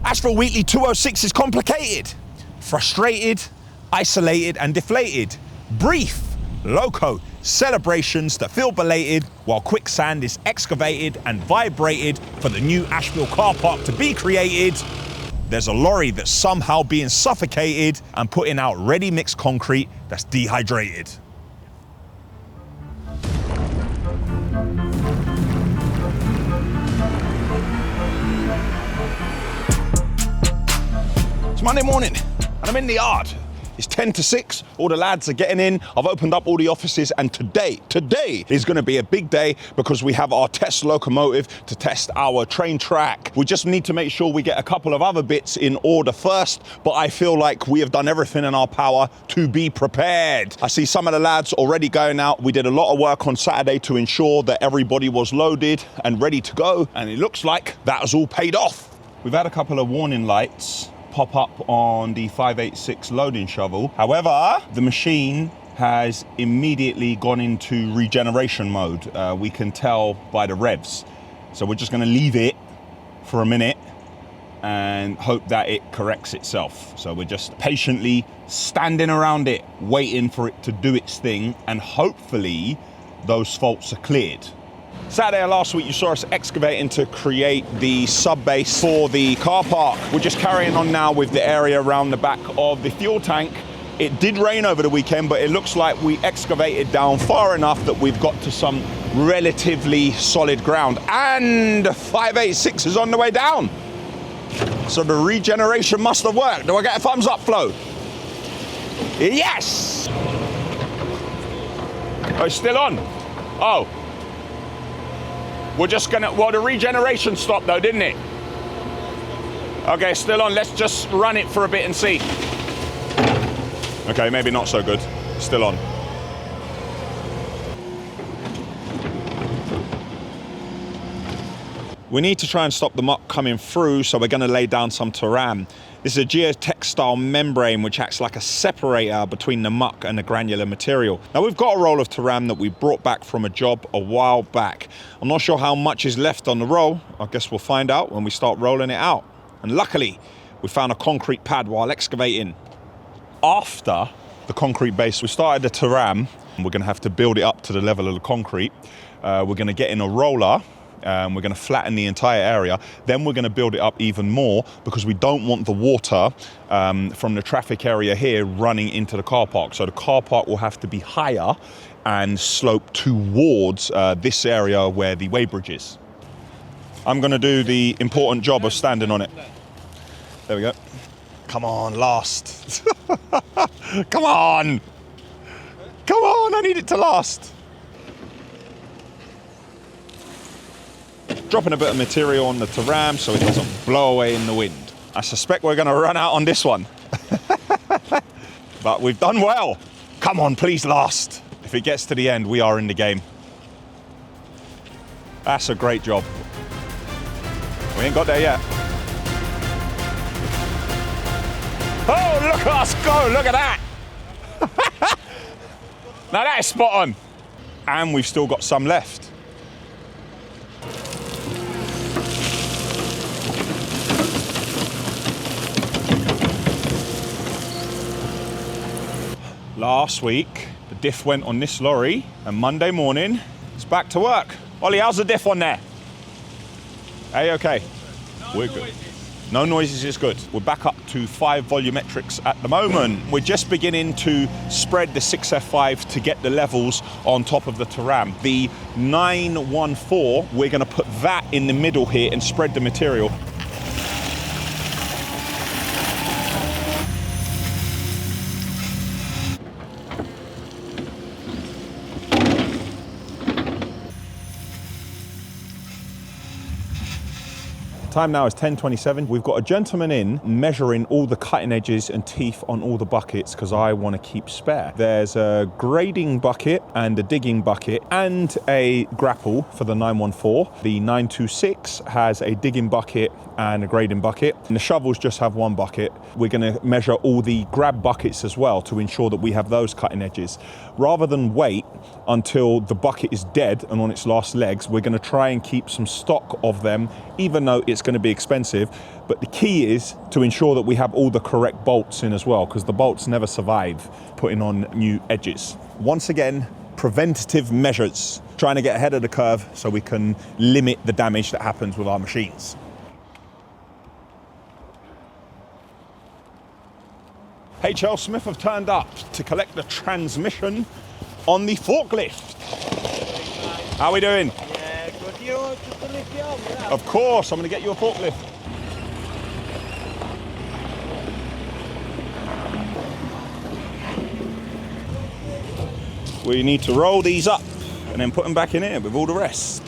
Ashville Weekly 206 is complicated, frustrated, isolated and deflated. Brief, Loco, celebrations that feel belated while quicksand is excavated and vibrated for the new Ashville car park to be created. There's a lorry that's somehow being suffocated and putting out ready mixed concrete that's dehydrated. It's Monday morning and I'm in the yard. It's 10 to 6, all the lads are getting in. I've opened up all the offices and today is gonna be a big day because we have our test locomotive to test our train track. We just need to make sure we get a couple of other bits in order first, but I feel like we have done everything in our power to be prepared. I see some of the lads already going out. We did a lot of work on Saturday to ensure that everybody was loaded and ready to go, and it looks like that has all paid off. We've had a couple of warning lights pop up on the 586 loading shovel. However, the machine has immediately gone into regeneration mode. We can tell by the revs. So we're just gonna leave it for a minute and hope that it corrects itself. So we're just patiently standing around it, waiting for it to do its thing, and hopefully those faults are cleared. Saturday last week, you saw us excavating to create the sub-base for the car park. We're just carrying on now with the area around the back of the fuel tank. It did rain over the weekend, but it looks like we excavated down far enough that we've got to some relatively solid ground. And 586 is on the way down. So the regeneration must have worked. Do I get a thumbs up, Flo? Yes! Oh, it's still on? Oh. We're just gonna, well, the regeneration stopped though, didn't it? Okay, still on. Let's just run it for a bit and see. Okay, maybe not so good. Still on. We need to try and stop the muck coming through, so we're gonna lay down some terram. This is a geotextile membrane which acts like a separator between the muck and the granular material. Now we've got a roll of terram that we brought back from a job a while back. I'm not sure how much is left on the roll. I guess we'll find out when we start rolling it out. And luckily, we found a concrete pad while excavating. After the concrete base, we started the terram. We're gonna have to build it up to the level of the concrete. We're gonna get in a roller. We're going to flatten the entire area. Then we're going to build it up even more because we don't want the water from the traffic area here running into the car park. So the car park will have to be higher and slope towards this area where the weighbridge is. I'm going to do the important job of standing on it. There we go. Come on, last. Come on. Come on, I need it to last. Dropping a bit of material on the terram so it doesn't blow away in the wind. I suspect we're gonna run out on this one. But we've done well. Come on, please last. If it gets to the end, we are in the game. That's a great job. We ain't got there yet. Oh, look at us go, look at that. Now that is spot on. And we've still got some left. Last week, the diff went on this lorry, and Monday morning, it's back to work. Ollie, how's the diff on there? Hey, okay. We're good. No noises is good. We're back up to 5 volumetrics at the moment. We're just beginning to spread the 6F5 to get the levels on top of the terram. The 914, we're gonna put that in the middle here and spread the material. Time now is 10:27. We've got a gentleman in measuring all the cutting edges and teeth on all the buckets because I want to keep spare. There's a grading bucket and a digging bucket and a grapple for the 914. The 926 has a digging bucket and a grading bucket, and the shovels just have one bucket. We're going to measure all the grab buckets as well to ensure that we have those cutting edges. Rather than wait until the bucket is dead and on its last legs, we're going to try and keep some stock of them, even though it's going going to be expensive, but the key is to ensure that we have all the correct bolts in as well, because the bolts never survive putting on new edges. Once again, preventative measures, trying to get ahead of the curve so we can limit the damage that happens with our machines. HL Smith have turned up to collect the transmission on the forklift. How are we doing? Yeah, good. You want just to lift it up? Yeah. Of course, I'm going to get you a forklift. We need to roll these up and then put them back in here with all the rest.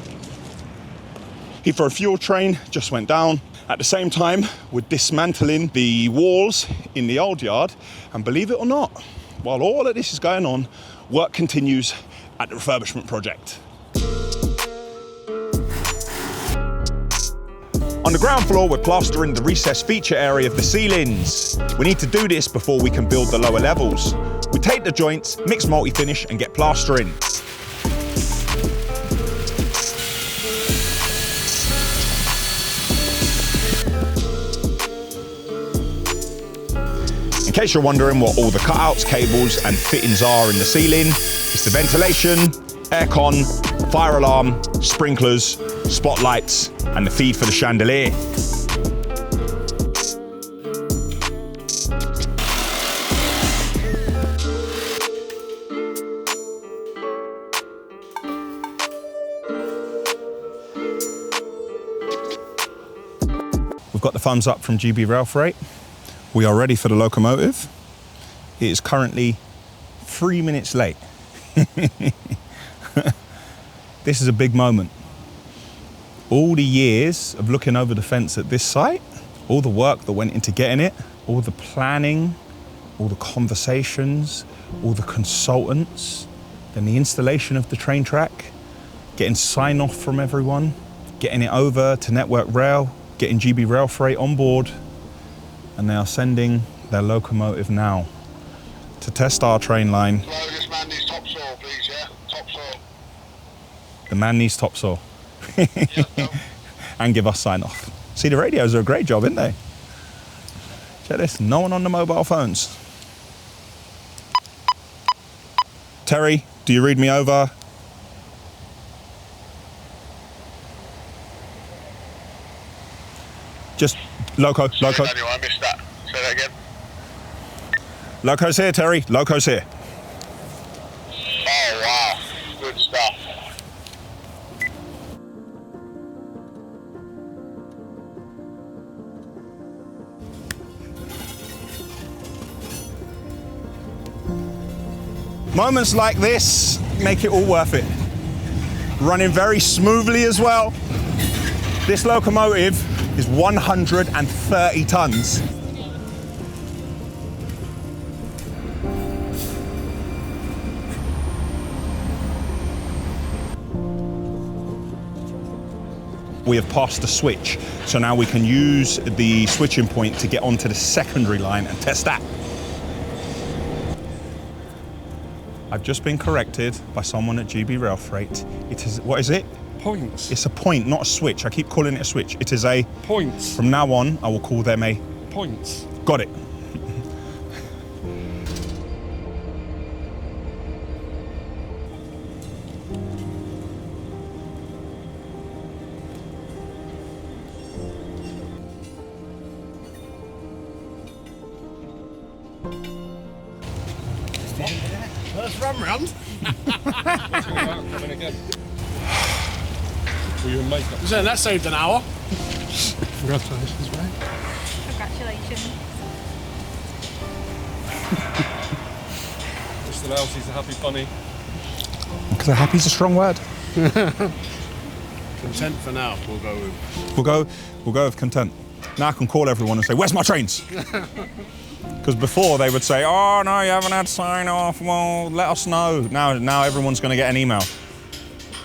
Heathrow fuel train just went down. At the same time, we're dismantling the walls in the old yard, and believe it or not, while all of this is going on, work continues at the refurbishment project. On the ground floor, we're plastering the recessed feature area of the ceilings. We need to do this before we can build the lower levels. We take the joints, mix multi-finish, and get plastering. In case you're wondering what all the cutouts, cables and fittings are in the ceiling, it's the ventilation, aircon, fire alarm, sprinklers, spotlights and the feed for the chandelier. We've got the thumbs up from GB Rail Freight. We are ready for the locomotive. It is currently 3 minutes late. This is a big moment. All the years of looking over the fence at this site, all the work that went into getting it, all the planning, all the conversations, all the consultants, then the installation of the train track, getting sign off from everyone, getting it over to Network Rail, getting GB Rail Freight on board, and they are sending their locomotive now to test our train line. Hello, this man needs topsail, please, yeah? Topsail. The man needs topsail. Yeah, no. And give us sign off. See, the radios are a great job, aren't they? Check this, no one on the mobile phones. Terry, do you read me over? Just Loco. Daniel, I missed that. Say that again. Loco's here, Terry. Loco's here. Oh, wow. Good stuff. Moments like this make it all worth it. Running very smoothly as well. This locomotive is 130 tons. We have passed the switch, so now we can use the switching point to get onto the secondary line and test that. I've just been corrected by someone at GB Rail Freight. It is, what is it? Points. It's a point, not a switch. I keep calling it a switch. It is a... Points. From now on, I will call them a... Points. Got it. First run round. Coming again. Were you in makeup? So that saved an hour. Congratulations, mate. Congratulations. Mr. Lousy's a happy bunny. Because a happy's a strong word. Content for now. We'll go with. We'll go with content. Now I can call everyone and say, "Where's my trains?" Because before they would say, "Oh no, you haven't had sign off. Well, let us know." Now everyone's going to get an email,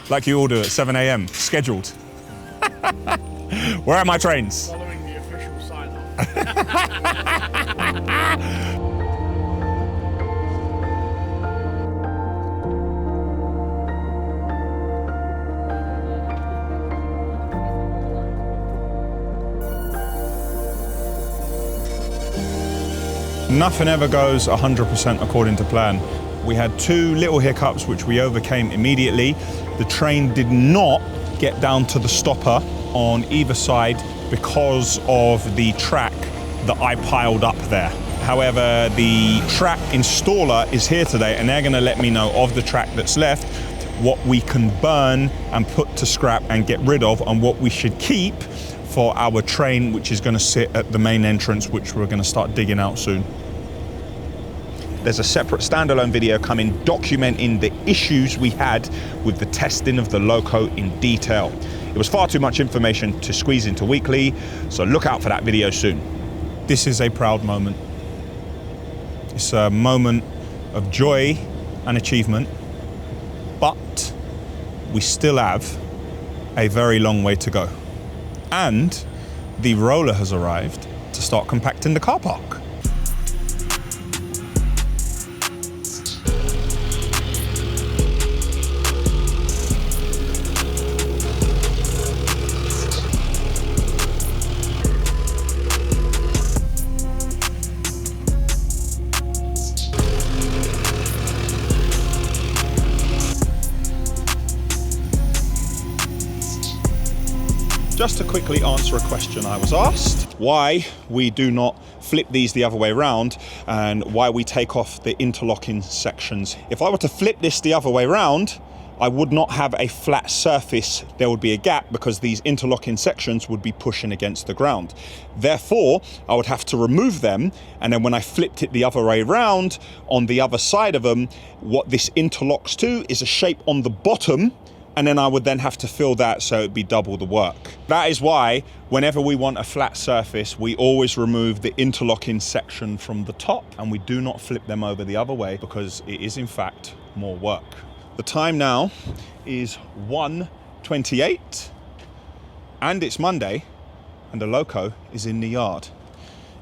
like you all do at 7 a.m. scheduled. Where are my trains? Following the official sign off. Nothing ever goes 100% according to plan. We had 2 little hiccups which we overcame immediately. The train did not get down to the stopper on either side because of the track that I piled up there. However, the track installer is here today and they're gonna let me know of the track that's left, what we can burn and put to scrap and get rid of, and what we should keep for our train, which is gonna sit at the main entrance, which we're gonna start digging out soon. There's a separate standalone video coming documenting the issues we had with the testing of the Loco in detail. It was far too much information to squeeze into weekly, so look out for that video soon. This is a proud moment. It's a moment of joy and achievement, but we still have a very long way to go. And the roller has arrived to start compacting the car park. Just to quickly answer a question I was asked, why we do not flip these the other way around and why we take off the interlocking sections. If I were to flip this the other way around, I would not have a flat surface. There would be a gap because these interlocking sections would be pushing against the ground. Therefore, I would have to remove them, and then when I flipped it the other way around, on the other side of them, what this interlocks to is a shape on the bottom, and then I would then have to fill that, so it'd be double the work. That is why whenever we want a flat surface, we always remove the interlocking section from the top, and we do not flip them over the other way because it is in fact more work. The time now is 1:28 and it's Monday and the Loco is in the yard.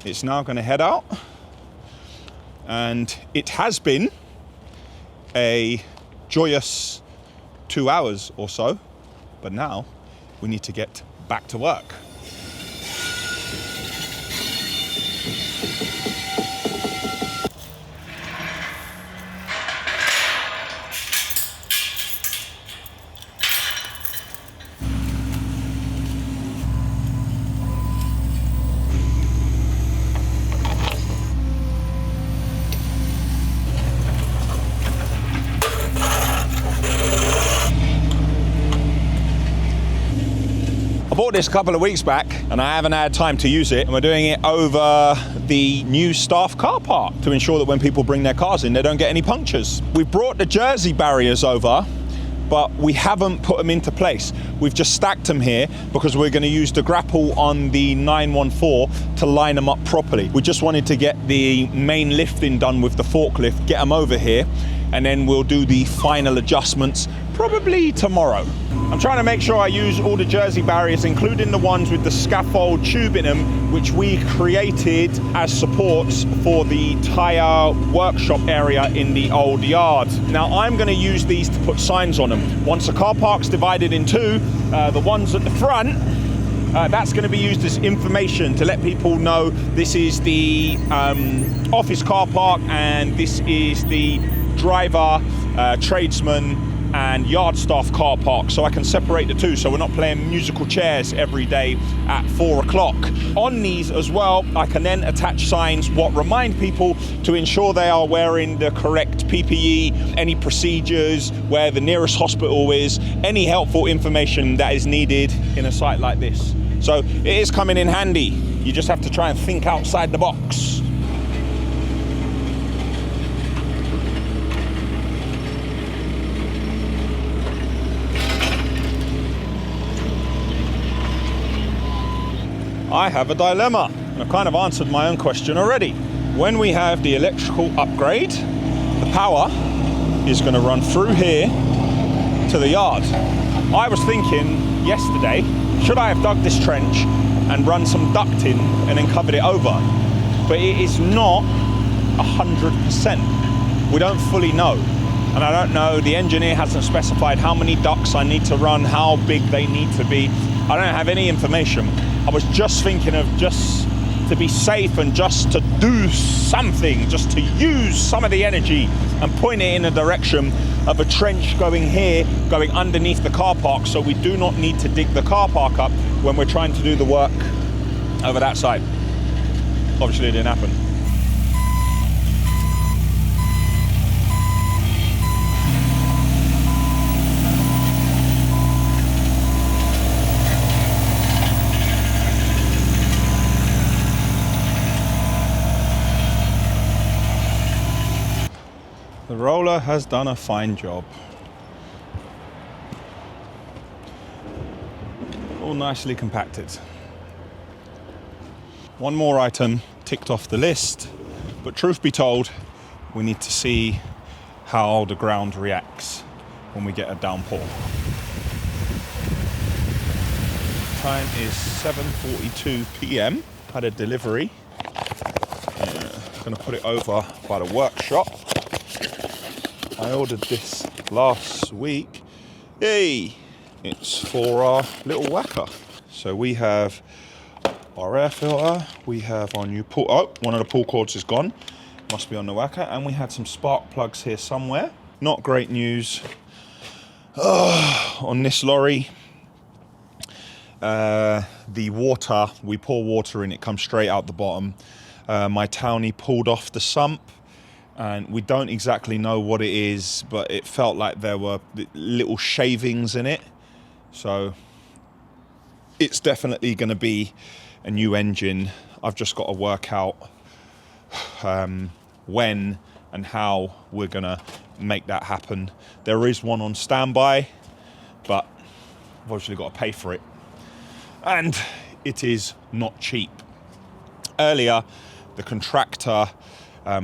It's now gonna head out, and it has been a joyous 2 hours or so, but now we need to get back to work. I bought this a couple of weeks back and I haven't had time to use it, and we're doing it over the new staff car park to ensure that when people bring their cars in, they don't get any punctures. We've brought the Jersey barriers over, but we haven't put them into place. We've just stacked them here because we're going to use the grapple on the 914 to line them up properly. We just wanted to get the main lifting done with the forklift, get them over here, and then we'll do the final adjustments probably tomorrow. I'm trying to make sure I use all the Jersey barriers, including the ones with the scaffold tube in them, which we created as supports for the tyre workshop area in the old yard. Now I'm going to use these to put signs on them. Once the car park's divided in two, the ones at the front, that's going to be used as information to let people know this is the office car park and this is the driver, tradesman and yard staff car park, so I can separate the two so we're not playing musical chairs every day at 4 o'clock. On these as well, I can then attach signs what remind people to ensure they are wearing the correct PPE, any procedures, where the nearest hospital is, any helpful information that is needed in a site like this. So it is coming in handy. You just have to try and think outside the box. I have a dilemma, and I've kind of answered my own question already. When we have the electrical upgrade, the power is going to run through here to the yard. I was thinking yesterday, should I have dug this trench and run some ducting and then covered it over? But it is not 100%. We don't fully know. And I don't know, the engineer hasn't specified how many ducts I need to run, how big they need to be. I don't have any information. I was just thinking of just to be safe and just to do something, just to use some of the energy and point it in a direction of a trench going here, going underneath the car park, so we do not need to dig the car park up when we're trying to do the work over that side. Obviously it didn't happen. The roller has done a fine job. All nicely compacted. One more item ticked off the list, but truth be told, we need to see how the ground reacts when we get a downpour. Time is 7:42 p.m. Had a delivery. Gonna put it over by the workshop. I ordered this last week. Hey, it's for our little whacker. So we have our air filter, we have our new pull, oh, one of the pull cords is gone, must be on the whacker, and we had some spark plugs here somewhere. Not great news on this lorry. The water, we pour water in, it comes straight out the bottom. My townie pulled off the sump, and we don't exactly know what it is, but it felt like there were little shavings in it. So it's definitely going to be a new engine. I've just got to work out when and how we're going to make that happen. There is one on standby, but I've obviously got to pay for it. And it is not cheap. Earlier, the contractor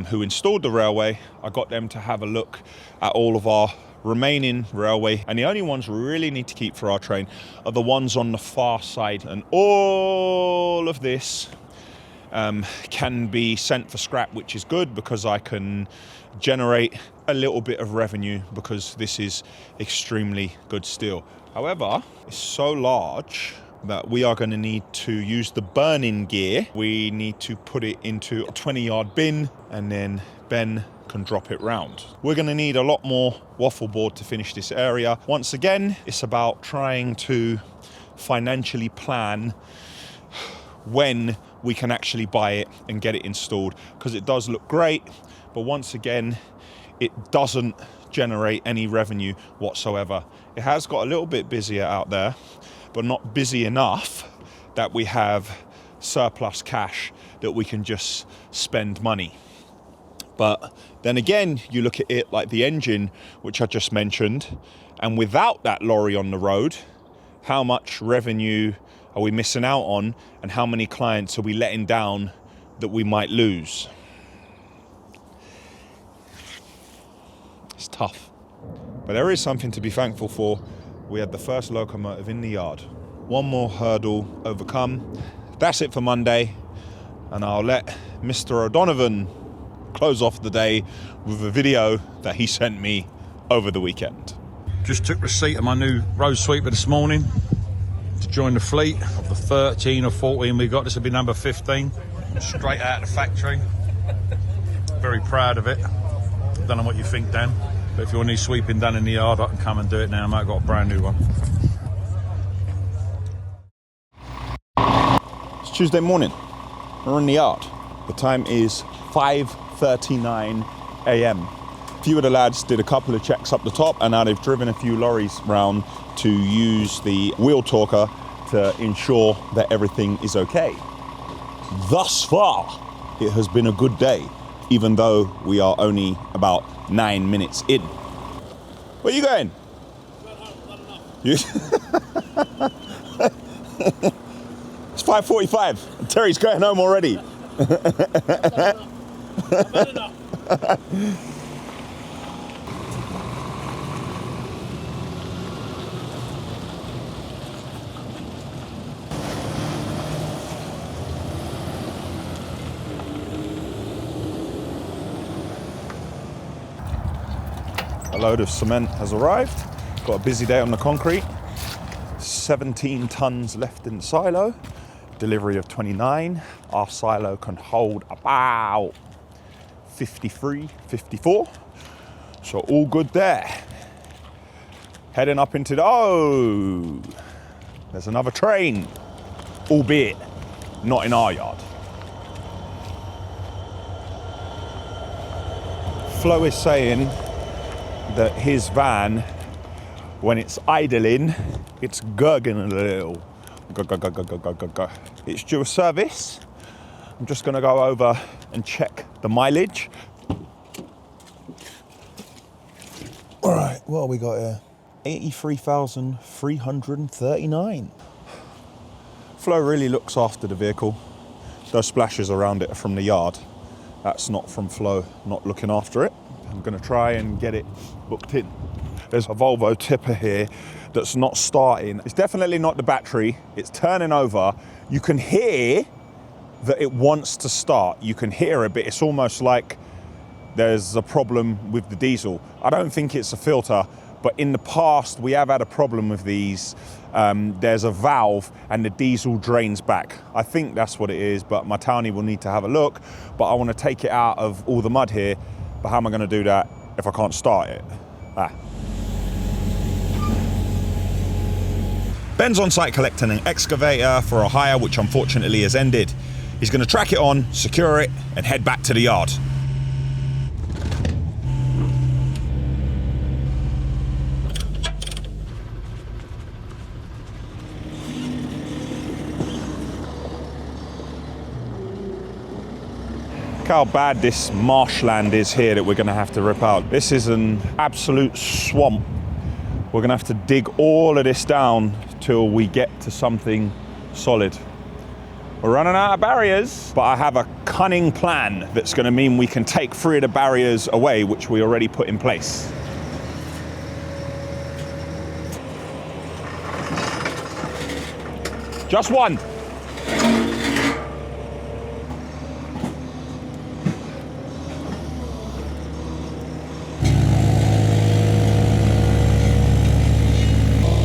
who installed the railway, I got them to have a look at all of our remaining railway, and the only ones we really need to keep for our train are the ones on the far side, and all of this can be sent for scrap, which is good because I can generate a little bit of revenue because this is extremely good steel. However, it's so large that we are going to need to use the burning gear. We need to put it into a 20-yard bin, and then Ben can drop it round. We're going to need a lot more waffle board to finish this area. Once again, it's about trying to financially plan when we can actually buy it and get it installed, because it does look great, but once again, it doesn't generate any revenue whatsoever. It has got a little bit busier out there, but not busy enough that we have surplus cash that we can just spend money. But then again, you look at it like the engine, which I just mentioned, and without that lorry on the road, how much revenue are we missing out on, and how many clients are we letting down that we might lose? It's tough. But there is something to be thankful for. We had the first locomotive in the yard. One more hurdle overcome. That's it for Monday, and I'll let Mr. O'Donovan close off the day with a video that he sent me over the weekend. Just took receipt of my new road sweeper this morning to join the fleet of the 13 or 14 we got. This will be number 15, straight out of the factory. Very proud of it. Don't know what you think, Dan, but if you want any sweeping done in the yard, I can come and do it now. I might have got a brand new one. It's Tuesday morning. We're in the yard. The time is 5:39 a.m. A few of the lads did a couple of checks up the top, and now they've driven a few lorries round to use the wheel talker to ensure that everything is okay. Thus far, it has been a good day, even though we are only about 9 minutes in. Where are you going? It's 5:45. Terry's going home already. A load of cement has arrived. Got a busy day on the concrete. 17 tons left in the silo. Delivery of 29. Our silo can hold about 53, 54. So all good there. Heading up into the, oh, there's another train, albeit not in our yard. Flo is saying that his van, when it's idling, it's gurgling a little. It's due a service. I'm just gonna go over and check the mileage. All right, what have we got here? 83,339. Flo really looks after the vehicle. Those splashes around it are from the yard. That's not from Flo not looking after it. I'm gonna try and get it booked in. There's a Volvo tipper here that's not starting. It's definitely not the battery. It's turning over. You can hear that it wants to start. You can hear a bit. It's almost like there's a problem with the diesel. I don't think it's a filter, but in the past we have had a problem with these. There's a valve and the diesel drains back. I think that's what it is, but my townie will need to have a look. But I want to take it out of all the mud here. But how am I going to do that if I can't start it? Ben's on site collecting an excavator for a hire, which unfortunately has ended. He's going to track it on, secure it, and head back to the yard. Look how bad this marshland is here that we're going to have to rip out. This is an absolute swamp. We're going to have to dig all of this down till we get to something solid. We're running out of barriers, but I have a cunning plan that's going to mean we can take 3 of the barriers away, which we already put in place. Just one.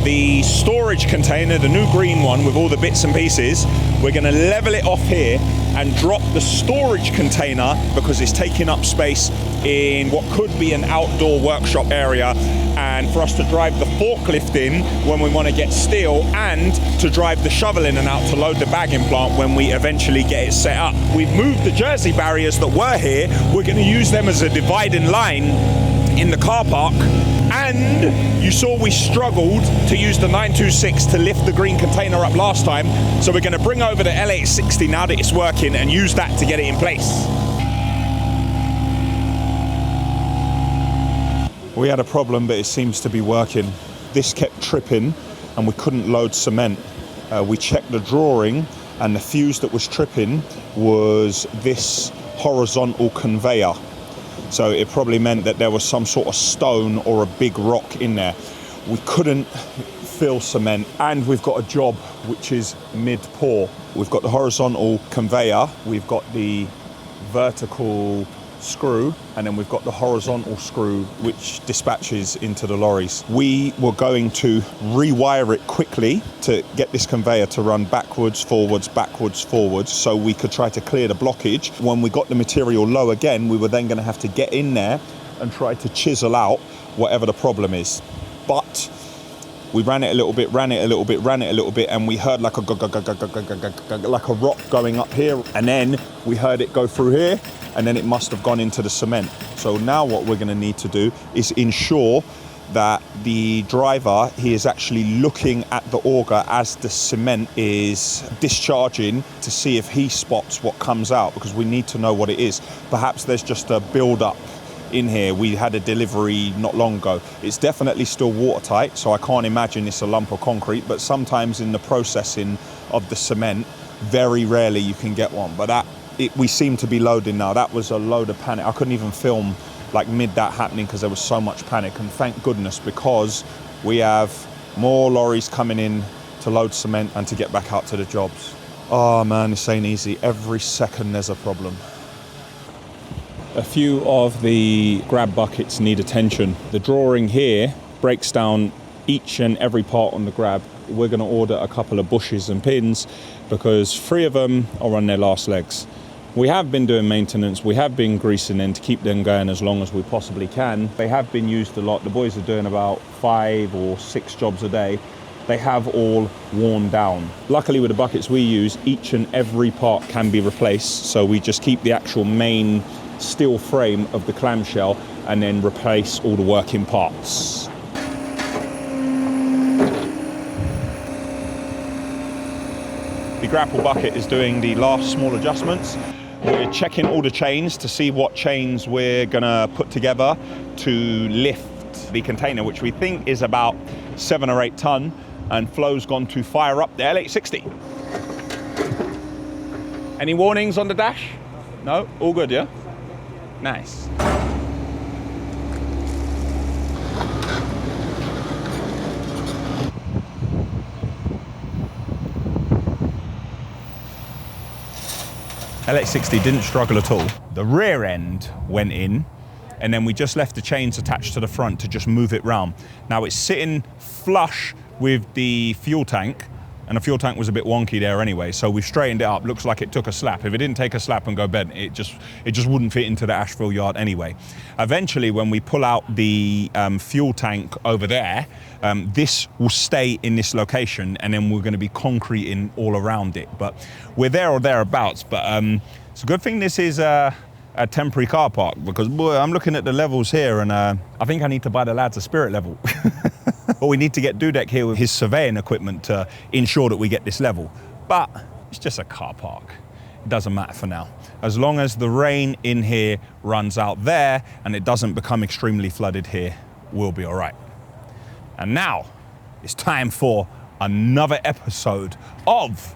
The storage container, the new green one with all the bits and pieces, we're going to level it off here and drop the storage container because it's taking up space in what could be an outdoor workshop area, and for us to drive the forklift in when we want to get steel, and to drive the shovel in and out to load the bagging plant when we eventually get it set up. We've moved the Jersey barriers that were here. We're going to use them as a dividing line in the car park. And you saw we struggled to use the 926 to lift the green container up last time. So we're going to bring over the L860 now that it's working and use that to get it in place. We had a problem, but it seems to be working. This kept tripping and we couldn't load cement. We checked the drawing and the fuse that was tripping was this horizontal conveyor. So it probably meant that there was some sort of stone or a big rock in there. We couldn't fill cement, and we've got a job which is mid-pour. We've got the horizontal conveyor, we've got the vertical screw, and then we've got the horizontal screw which dispatches into the lorries. We were going to rewire it quickly to get this conveyor to run backwards, forwards, so we could try to clear the blockage. When we got the material low again, we were then going to have to get in there and try to chisel out whatever the problem is. But we ran it a little bit, and we heard like a rock going up here, and then we heard it go through here, and then it must have gone into the cement. So now what we're going to need to do is ensure that the driver, he is actually looking at the auger as the cement is discharging to see if he spots what comes out, because we need to know what it is. Perhaps there's just a build-up in here. We had a delivery not long ago. It's definitely still watertight, so I can't imagine it's a lump of concrete, but sometimes in the processing of the cement, very rarely you can get one. But we seem to be loading now. That was a load of panic. I couldn't even film like mid that happening because there was so much panic, and thank goodness, because we have more lorries coming in to load cement and to get back out to the jobs. Oh man, this ain't easy. Every second there's a problem. A few of the grab buckets need attention. The drawing here breaks down each and every part on the grab we're going to order a couple of bushes and pins because 3 of them are on their last legs. We have been doing maintenance, we have been greasing them to keep them going as long as we possibly can. They have been used a lot. The boys are doing about 5 or 6 jobs a day. They have all worn down. Luckily with the buckets we use, each and every part can be replaced. So we just keep the actual main steel frame of the clamshell and then replace all the working parts. The grapple bucket is doing the last small adjustments. We're checking all the chains to see what chains we're gonna put together to lift the container, which we think is about 7 or 8 ton, and Flo's gone to fire up the L860. Any warnings on the dash? No? All good, yeah? Nice. L860 didn't struggle at all. The rear end went in, and then we just left the chains attached to the front to just move it round. Now it's sitting flush with the fuel tank, and the fuel tank was a bit wonky there anyway, so we've straightened it up. Looks like it took a slap. If it didn't take a slap and go bent, it just wouldn't fit into the Ashville yard anyway. Eventually, when we pull out the fuel tank over there, this will stay in this location, and then we're going to be concreting all around it. But we're there or thereabouts. But it's a good thing this is a temporary car park, because boy, I'm looking at the levels here, and I think I need to buy the lads a spirit level. But we need to get Dudek here with his surveying equipment to ensure that we get this level. But it's just a car park. It doesn't matter for now. As long as the rain in here runs out there and it doesn't become extremely flooded here, we'll be all right. And now it's time for another episode of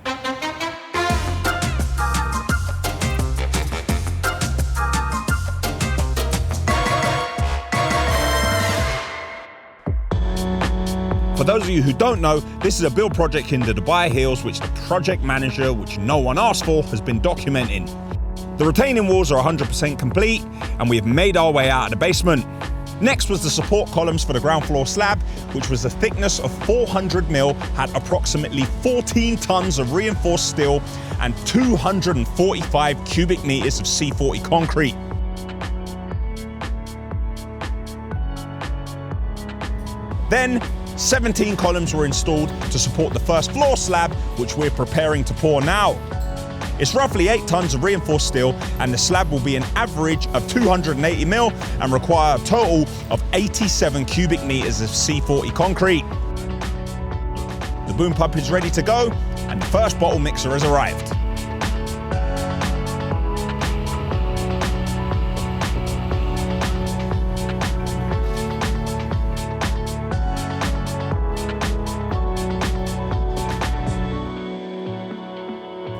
For those of you who don't know, this is a build project in the Dubai Hills, which the project manager, which no one asked for, has been documenting. The retaining walls are 100% complete, and we have made our way out of the basement. Next was the support columns for the ground floor slab, which was a thickness of 400 mil, had approximately 14 tons of reinforced steel and 245 cubic meters of C40 concrete. Then 17 columns were installed to support the first floor slab, which we're preparing to pour now. It's roughly 8 tons of reinforced steel, and the slab will be an average of 280 mil and require a total of 87 cubic meters of C40 concrete. The boom pump is ready to go, and the first bottle mixer has arrived.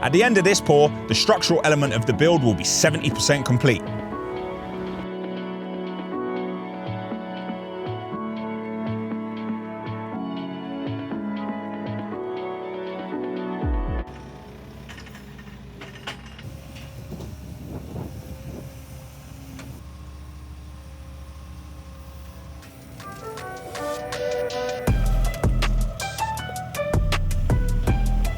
At the end of this pour, the structural element of the build will be 70% complete.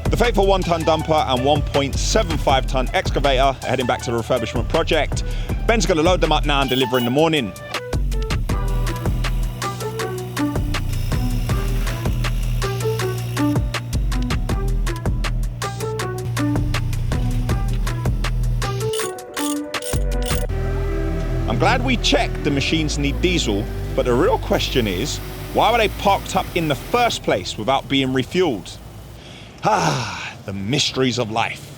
The faithful 1-ton dumper and 1.75-ton excavator are heading back to the refurbishment project. Ben's going to load them up now and deliver in the morning. I'm glad we checked the machines need diesel, but the real question is, why were they parked up in the first place without being refueled? The mysteries of life.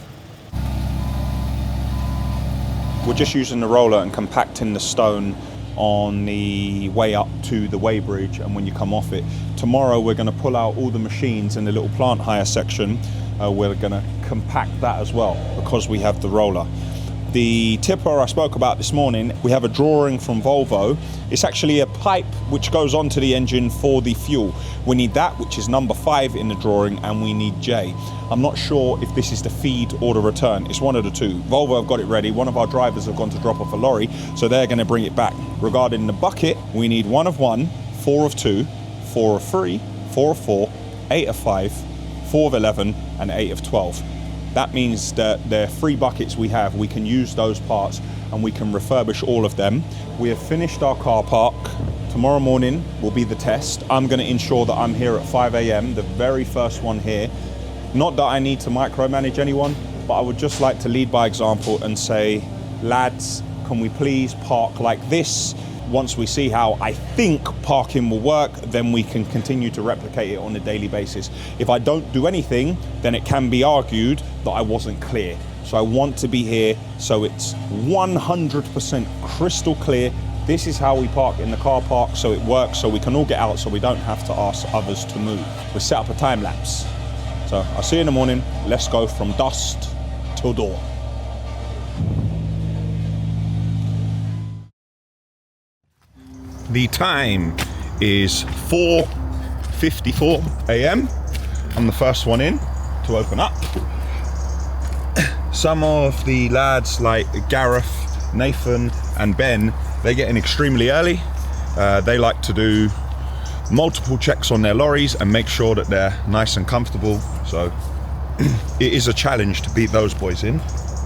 We're just using the roller and compacting the stone on the way up to the weighbridge, and when you come off it. Tomorrow we're going to pull out all the machines in the little plant hire section. We're going to compact that as well because we have the roller. The tipper I spoke about this morning, we have a drawing from Volvo. It's actually a pipe which goes onto the engine for the fuel. We need that, which is number 5 in the drawing, and we need J. I'm not sure if this is the feed or the return. It's one of the two. Volvo have got it ready. One of our drivers have gone to drop off a lorry, so they're going to bring it back. Regarding the bucket, we need 1 of 1, 4 of 2, 4 of 3, 4 of 4, 8 of 5, 4 of 11, and 8 of 12. That means that the 3 buckets we have, we can use those parts and we can refurbish all of them. We have finished our car park. Tomorrow morning will be the test. I'm going to ensure that I'm here at 5 a.m., the very first one here. Not that I need to micromanage anyone, but I would just like to lead by example and say, lads, can we please park like this? Once we see how I think parking will work, then we can continue to replicate it on a daily basis. If I don't do anything, then it can be argued that I wasn't clear. So I want to be here so it's 100% crystal clear. This is how we park in the car park, so it works, so we can all get out, so we don't have to ask others to move. We set up a time lapse. So I'll see you in the morning. Let's go from dusk till dawn. The time is 4:54 a.m. I'm the first one in to open up. Some of the lads like Gareth, Nathan and Ben, they get in extremely early. They like to do multiple checks on their lorries and make sure that they're nice and comfortable. So it is a challenge to beat those boys in.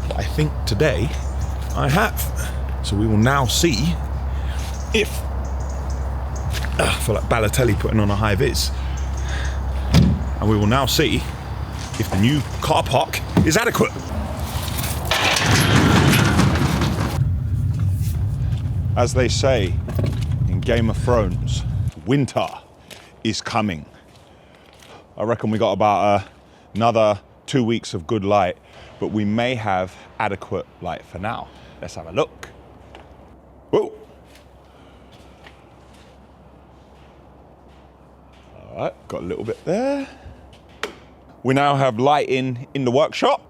But I think today I have. So we will now see if I feel like Balotelli putting on a high vis. And we will now see if the new car park is adequate. As they say in Game of Thrones, winter is coming. I reckon we got about another 2 weeks of good light, but we may have adequate light for now. Let's have a look. Whoa. All right, got a little bit there. We now have lighting in the workshop.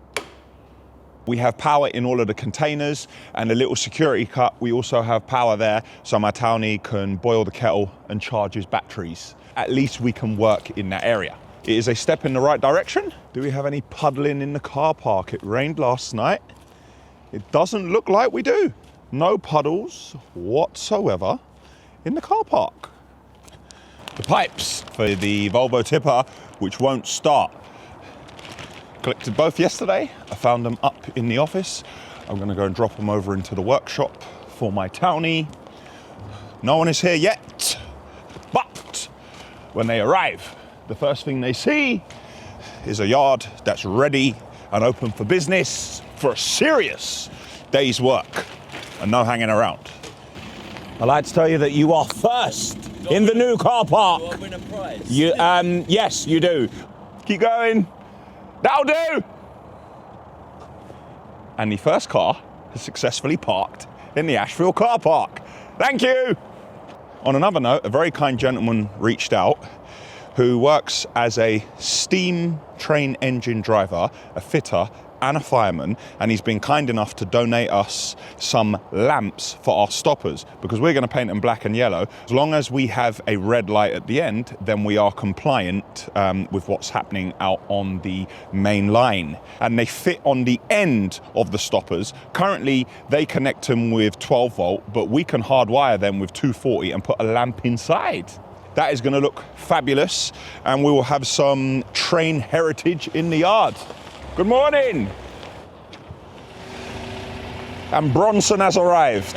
We have power in all of the containers and a little security cut. We also have power there so my townie can boil the kettle and charge his batteries. At least we can work in that area. It is a step in the right direction. Do we have any puddling in the car park? It rained last night. It doesn't look like we do. No puddles whatsoever in the car park. The pipes for the Volvo tipper, which won't start. Collected both yesterday. I found them up in the office. I'm gonna go and drop them over into the workshop for my townie. No one is here yet, but when they arrive, the first thing they see is a yard that's ready and open for business for a serious day's work and no hanging around. I'd like to tell you that you are first in the new car park. Do I win a prize? Yes, you do. Keep going. That'll do! And the first car has successfully parked in the Ashville car park. Thank you! On another note, a very kind gentleman reached out who works as a steam train engine driver, a fitter, and a fireman, and he's been kind enough to donate us some lamps for our stoppers because we're going to paint them black and yellow. As long as we have a red light at the end, then we are compliant with what's happening out on the main line. And they fit on the end of the stoppers. Currently, they connect them with 12 volt, but we can hardwire them with 240 and put a lamp inside. That is going to look fabulous, and we will have some train heritage in the yard. Good morning. And Bronson has arrived.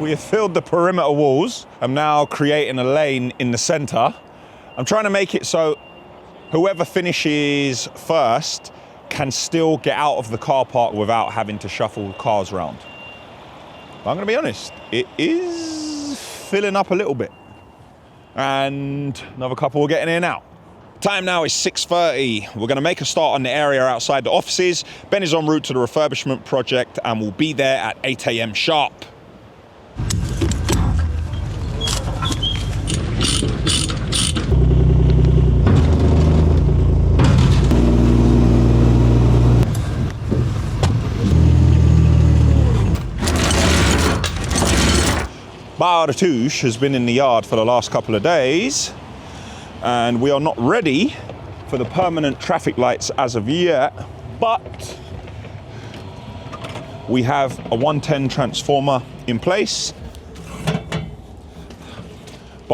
We have filled the perimeter walls. I'm now creating a lane in the center. I'm trying to make it so whoever finishes first can still get out of the car park without having to shuffle cars around. But I'm gonna be honest, it is filling up a little bit. And another couple are getting here now. Time now is 6:30. We're going to make a start on the area outside the offices. Ben is en route to the refurbishment project and will be there at 8 a.m. sharp. Baratouche has been in the yard for the last couple of days, and we are not ready for the permanent traffic lights as of yet, but we have a 110 transformer in place.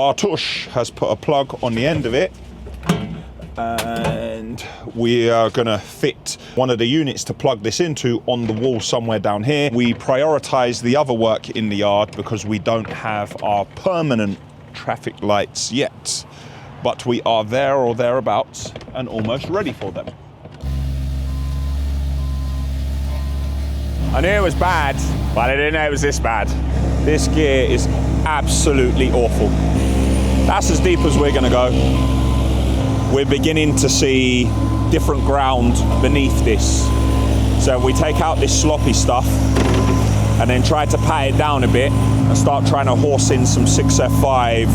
Bartush has put a plug on the end of it, and we are gonna fit one of the units to plug this into on the wall somewhere down here. We prioritize the other work in the yard because we don't have our permanent traffic lights yet, but we are there or thereabouts and almost ready for them. I knew it was bad, but I didn't know it was this bad. This gear is absolutely awful. That's as deep as we're gonna go. We're beginning to see different ground beneath this. So we take out this sloppy stuff and then try to pat it down a bit and start trying to horse in some 6F5.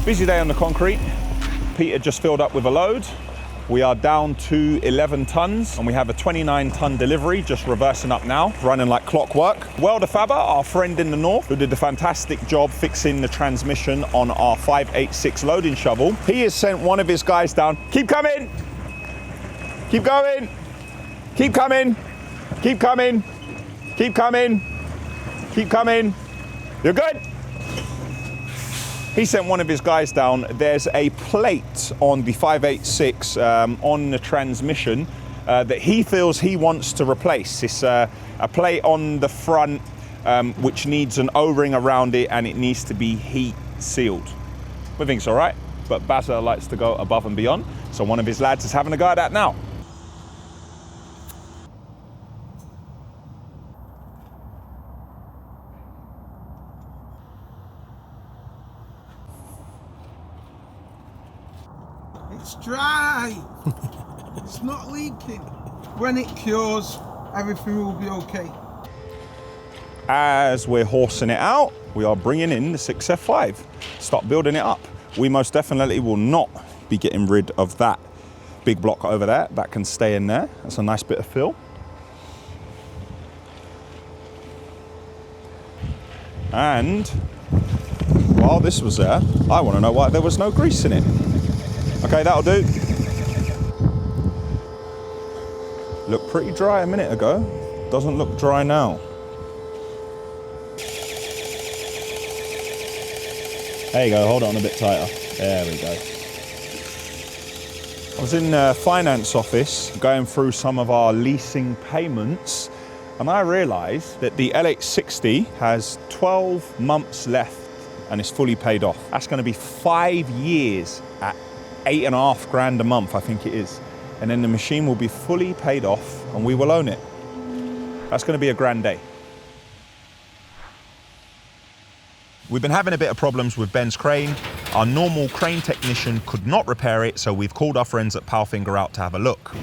Busy day on the concrete. Peter just filled up with a load. We are down to 11 tons and we have a 29-ton delivery just reversing up now, running like clockwork. Welder Fabber, our friend in the north, who did a fantastic job fixing the transmission on our 586 loading shovel. He has sent one of his guys down. Keep coming! Keep going! Keep coming! Keep coming! Keep coming! Keep coming! You're good! He sent one of his guys down. There's a plate on the 586 on the transmission that he feels he wants to replace. It's a plate on the front which needs an O-ring around it and it needs to be heat sealed. We think it's all right, but Bazza likes to go above and beyond. So one of his lads is having a go at that now. It's dry. It's not leaking. When it cures, everything will be okay. As we're horsing it out, we are bringing in the 6F5. Start building it up. We most definitely will not be getting rid of that big block over there. That can stay in there. That's a nice bit of fill. And while this was there, I want to know why there was no grease in it. Okay, that'll do. Looked pretty dry a minute ago. Doesn't look dry now. There you go, hold it on a bit tighter. There we go. I was in the finance office going through some of our leasing payments, and I realized that the LH60 has 12 months left and it's fully paid off. That's going to be 5 years at $8.5 grand a month, I think it is. And then the machine will be fully paid off and we will own it. That's going to be a grand day. We've been having a bit of problems with Ben's crane. Our normal crane technician could not repair it, so we've called our friends at Powfinger out to have a look.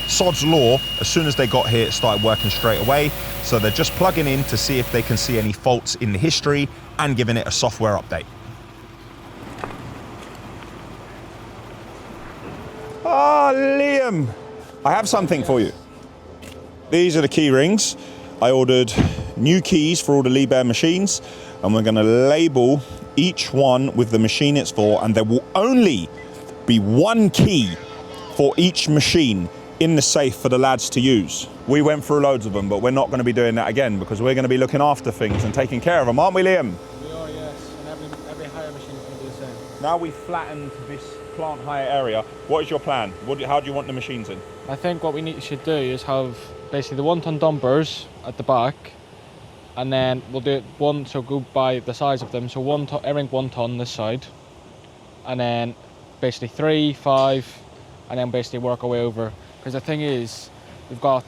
Sod's law, as soon as they got here, it started working straight away. So they're just plugging in to see if they can see any faults in the history and giving it a software update. Ah, Liam, I have something for you. These are the key rings. I ordered new keys for all the Liebherr machines, and we're going to label each one with the machine it's for, and there will only be one key for each machine in the safe for the lads to use. We went through loads of them, but we're not going to be doing that again because we're going to be looking after things and taking care of them, aren't we, Liam? We are, yes, and every hire machine is going to do the same. Now we've flattened this plant hire area. What is your plan? How do you want the machines in? I think what we should do is have basically the 1-ton dumpers at the back, and then we'll do it one, so go by the size of them. So everything 1 ton this side, and then basically 3, 5, and then basically work our way over. Because the thing is, we've got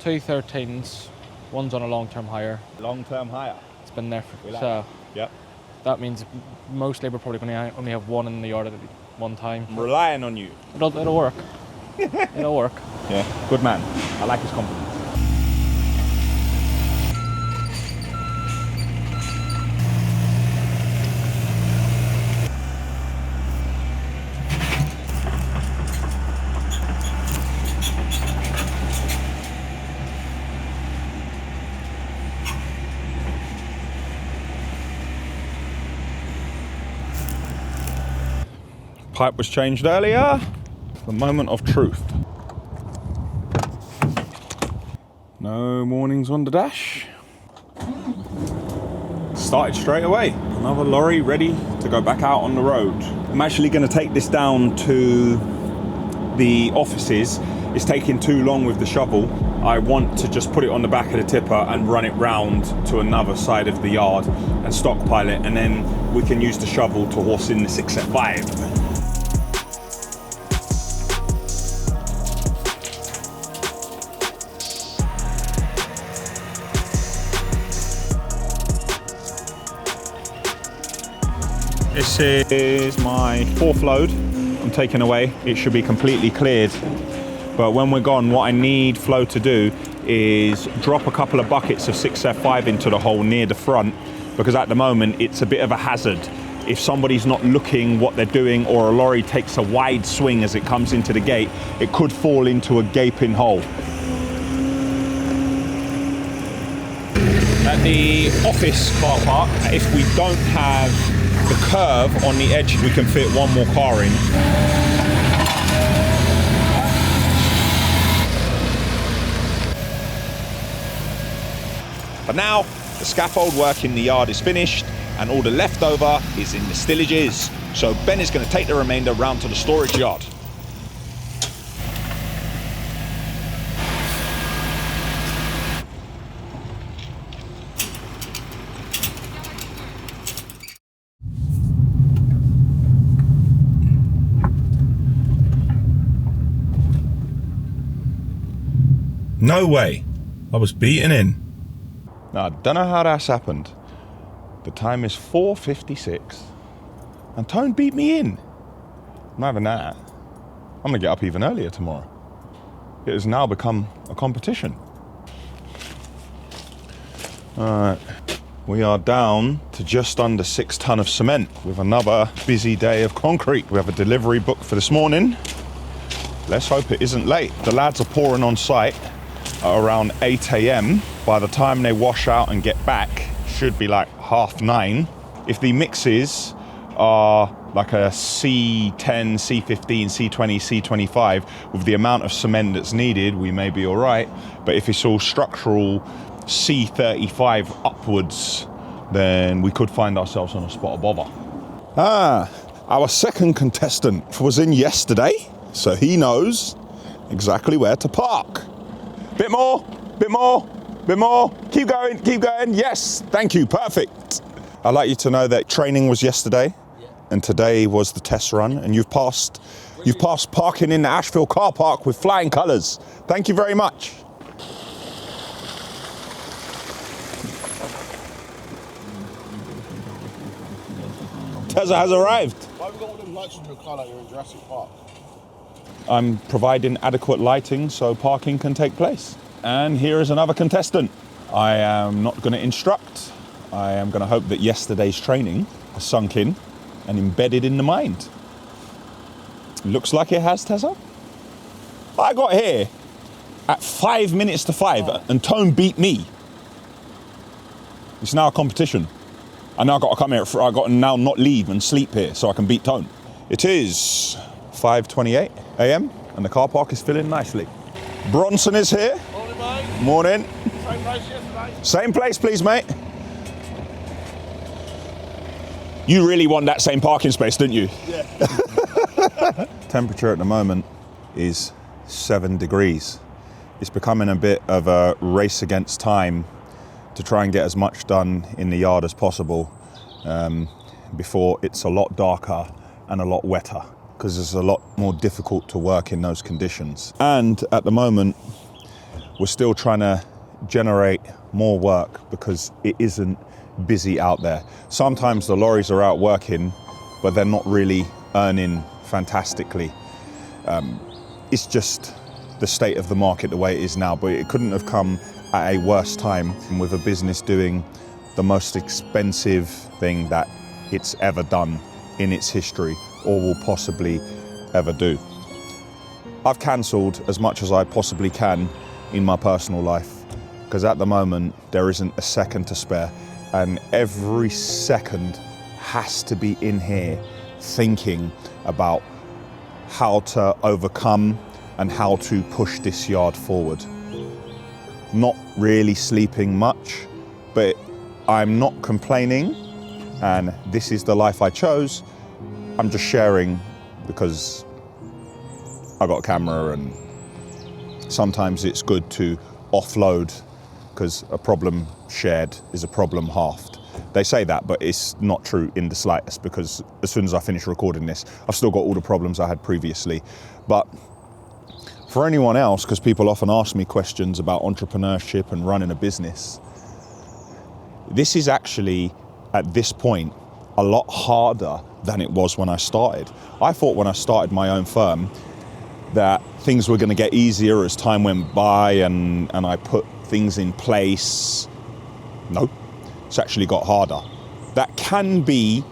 2 13s, one's on a long-term hire. Long-term hire. It's been there for, like so yep. that means mostly we're probably going to only have one in the yard at one time. I'm relying on you. It'll work. It'll work. Yeah, good man. I like his compliment. pipe was changed earlier. The moment of truth. No warnings on the dash. Started straight away. Another lorry ready to go back out on the road. I'm actually going to take this down to the offices. It's taking too long with the shovel. I want to just put it on the back of the tipper and run it round to another side of the yard and stockpile it, and then we can use the shovel to horse in the 6F5. This is my 4th load I'm taking away. It should be completely cleared. But when we're gone, what I need Flo to do is drop a couple of buckets of 6F5 into the hole near the front, because at the moment it's a bit of a hazard. If somebody's not looking what they're doing, or a lorry takes a wide swing as it comes into the gate, it could fall into a gaping hole. At the office car park, if we don't have the curve on the edge, we can fit one more car in. But now, the scaffold work in the yard is finished and all the leftover is in the stillages. So Ben is going to take the remainder round to the storage yard. No way. I was beaten in. Now, I don't know how that's happened. The time is 4:56 and Tone beat me in. I'm not having that. I'm gonna get up even earlier tomorrow. It has now become a competition. Alright, we are down to just under 6 ton of cement with another busy day of concrete. We have a delivery booked for this morning. Let's hope it isn't late. The lads are pouring on site at around 8 a.m. By the time they wash out and get back, should be like 9:30. If the mixes are like a C10, C15, C20, C25, with the amount of cement that's needed, we may be all right. But if it's all structural C35 upwards, then we could find ourselves on a spot of bother. Our second contestant was in yesterday, so he knows exactly where to park. Bit more, bit more, bit more. Keep going, keep going. Yes, thank you, perfect. I'd like you to know that training was yesterday, and today was the test run, and you've passed parking in the Ashville car park with flying colours. Thank you very much. Tezza has arrived. Why have you got all them lights in your car like you're in Jurassic Park? I'm providing adequate lighting so parking can take place. And here is another contestant. I am not going to instruct. I am going to hope that yesterday's training has sunk in and embedded in the mind. Looks like it has, Tezza. I got here at 5 minutes to 5 and Tone beat me. It's now a competition. I now got to come here. I got to now not leave and sleep here so I can beat Tone. It is 5:28 a.m. and the car park is filling nicely. Bronson is here. Morning, mate. Morning. Same place yesterday. Same place, please, mate. You really want that same parking space, didn't you? Yeah. Temperature at the moment is 7 degrees. It's becoming a bit of a race against time to try and get as much done in the yard as possible before it's a lot darker and a lot wetter, because it's a lot more difficult to work in those conditions. And at the moment, we're still trying to generate more work because it isn't busy out there. Sometimes the lorries are out working, but they're not really earning fantastically. It's just the state of the market the way it is now, but it couldn't have come at a worse time with a business doing the most expensive thing that it's ever done in its history or will possibly ever do. I've cancelled as much as I possibly can in my personal life, because at the moment there isn't a second to spare, and every second has to be in here thinking about how to overcome and how to push this yard forward. Not really sleeping much, but I'm not complaining, and this is the life I chose. I'm just sharing because I got a camera, and sometimes it's good to offload because a problem shared is a problem halved. They say that, but it's not true in the slightest, because as soon as I finish recording this, I've still got all the problems I had previously. But for anyone else, because people often ask me questions about entrepreneurship and running a business, this is actually, at this point, a lot harder than it was when I started. I thought when I started my own firm that things were going to get easier as time went by and I put things in place. No, it's actually got harder. That can be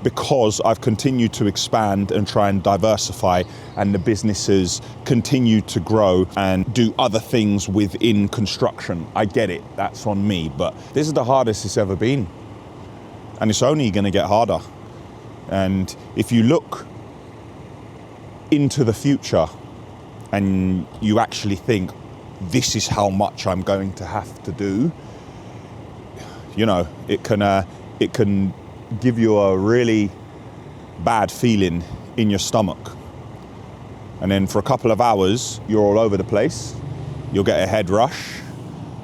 because I've continued to expand and try and diversify, and the businesses continue to grow and do other things within construction. I get it, that's on me, but this is the hardest it's ever been. And it's only going to get harder. And if you look into the future and you actually think, this is how much I'm going to have to do, you know, it can give you a really bad feeling in your stomach. And then for a couple of hours, you're all over the place. You'll get a head rush.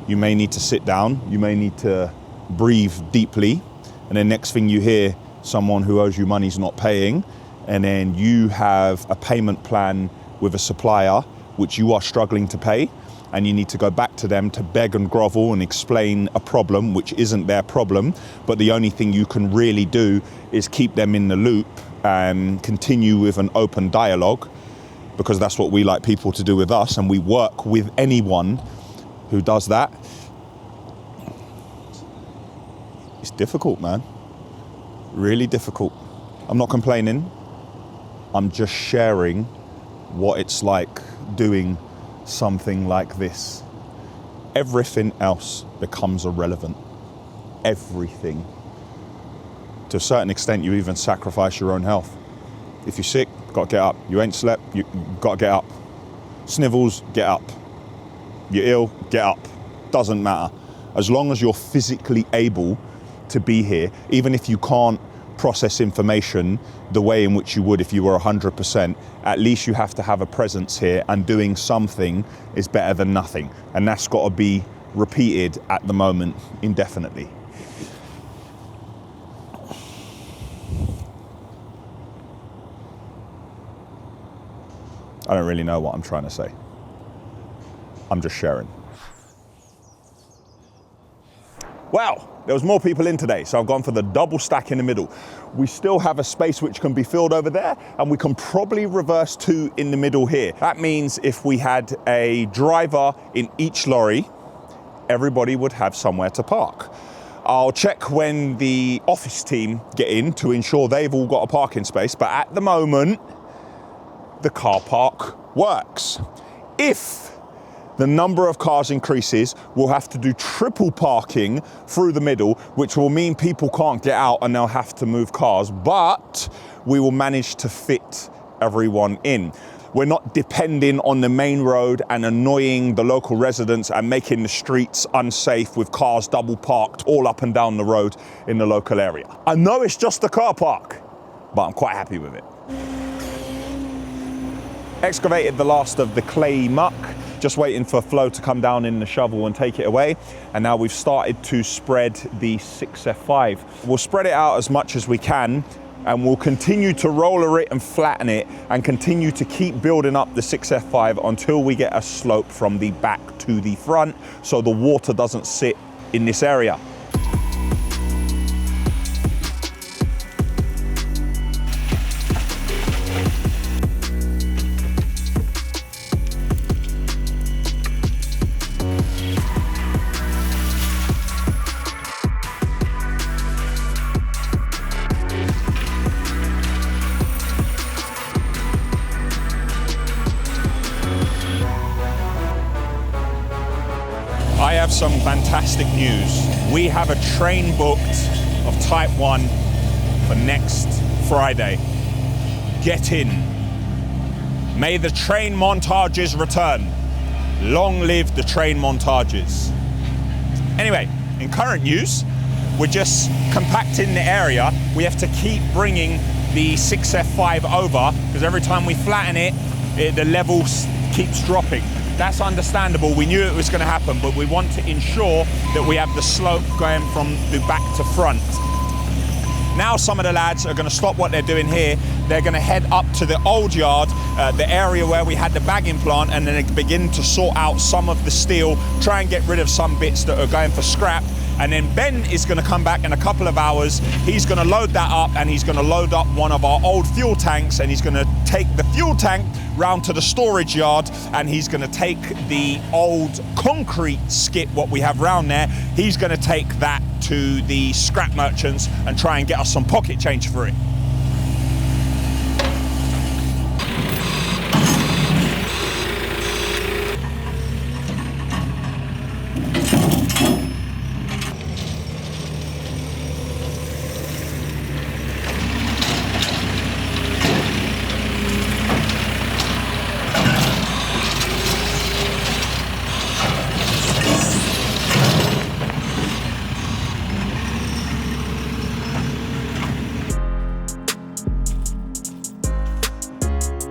You may need to sit down. You may need to breathe deeply. And then next thing you hear, someone who owes you money is not paying. And then you have a payment plan with a supplier, which you are struggling to pay. And you need to go back to them to beg and grovel and explain a problem which isn't their problem. But the only thing you can really do is keep them in the loop and continue with an open dialogue, because that's what we like people to do with us, and we work with anyone who does that. It's difficult, man. Really difficult. I'm not complaining. I'm just sharing what it's like doing something like this. Everything else becomes irrelevant. Everything. To a certain extent, you even sacrifice your own health. If you're sick, got to get up. You ain't slept, you got to get up. Snivels, get up. You're ill, get up. Doesn't matter. As long as you're physically able to be here, even if you can't process information the way in which you would if you were 100%, at least you have to have a presence here, and doing something is better than nothing. And that's got to be repeated at the moment indefinitely. I don't really know what I'm trying to say. I'm just sharing. Wow, there was more people in today, so I've gone for the double stack in the middle. We still have a space which can be filled over there, and we can probably reverse 2 in the middle here. That means if we had a driver in each lorry, everybody would have somewhere to park. I'll check when the office team get in to ensure they've all got a parking space, but at the moment, the car park works. If the number of cars increases, we'll have to do triple parking through the middle, which will mean people can't get out and they'll have to move cars, but we will manage to fit everyone in. We're not depending on the main road and annoying the local residents and making the streets unsafe with cars double parked all up and down the road in the local area. I know it's just a car park, but I'm quite happy with it. Excavated the last of the clay muck, just waiting for Flo to come down in the shovel and take it away. And now we've started to spread the 6F5. We'll spread it out as much as we can, and we'll continue to roller it and flatten it and continue to keep building up the 6F5 until we get a slope from the back to the front, so the water doesn't sit in this area. I have some fantastic news. We have a train booked of Type 1 for next Friday. Get in. May the train montages return. Long live the train montages. Anyway, in current news, we're just compacting the area. We have to keep bringing the 6F5 over because every time we flatten it, the level keeps dropping. That's understandable. We knew it was going to happen, but we want to ensure that we have the slope going from the back to front. Now some of the lads are going to stop what they're doing here. They're going to head up to the old yard, the area where we had the bagging plant, and then begin to sort out some of the steel, try and get rid of some bits that are going for scrap. And then Ben is going to come back in a couple of hours. He's going to load that up, and he's going to load up one of our old fuel tanks, and he's going to take the fuel tank round to the storage yard, and he's going to take the old concrete skip, what we have round there, he's going to take that to the scrap merchants and try and get us some pocket change for it.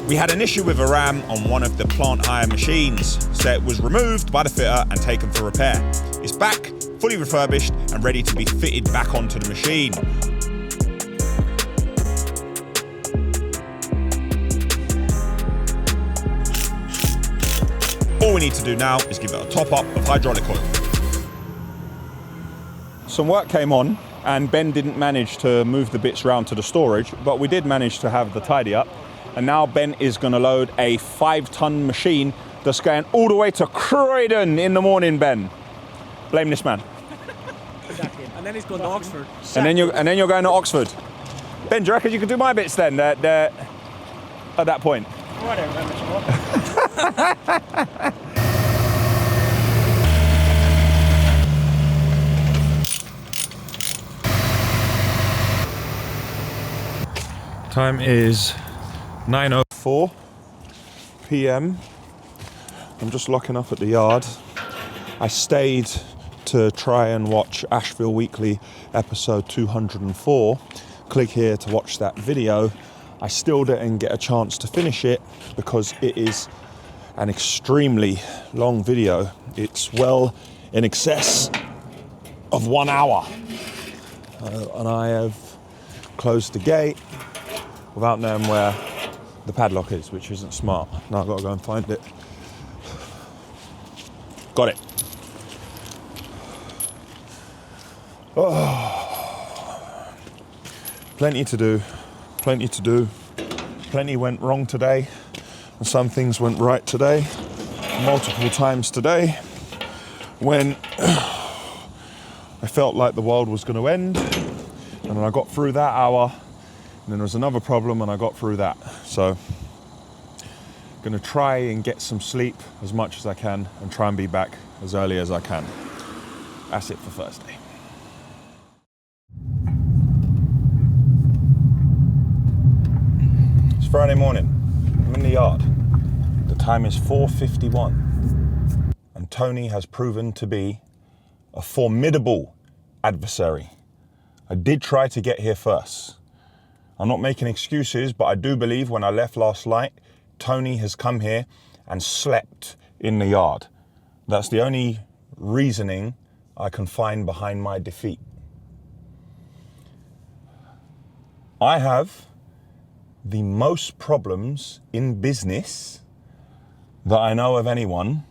We had an issue with a ram on one of the plant hire machines, so it was removed by the fitter and taken for repair. It's back, fully refurbished and ready to be fitted back onto the machine. All we need to do now is give it a top up of hydraulic oil. Some work came on and Ben didn't manage to move the bits round to the storage, but we did manage to have the tidy up. And now Ben is going to load a 5-ton machine that's going all the way to Croydon in the morning, Ben. Blame this man. Exactly. And then he's going to Oxford. And then you're going to Oxford. Ben, do you reckon you could do my bits then? They're at that point. Oh, I don't remember. Time is 9:04 p.m. I'm just locking up at the yard. I stayed to try and watch Ashville Weekly episode 204. Click here to watch that video. I still didn't get a chance to finish it because it is an extremely long video. It's well in excess of 1 hour. And I have closed the gate without knowing where the padlock is, which isn't smart. Now I've got to go and find it. Got it. Oh. Plenty to do, plenty to do. Plenty went wrong today, and some things went right today. Multiple times today, when I felt like the world was going to end, and then I got through that hour. And then there was another problem and I got through that. So, gonna try and get some sleep as much as I can and try and be back as early as I can. That's it for Thursday. It's Friday morning. I'm in the yard. The time is 4:51. And Tony has proven to be a formidable adversary. I did try to get here first. I'm not making excuses, but I do believe when I left last night, Tony has come here and slept in the yard. That's the only reasoning I can find behind my defeat. I have the most problems in business that I know of anyone,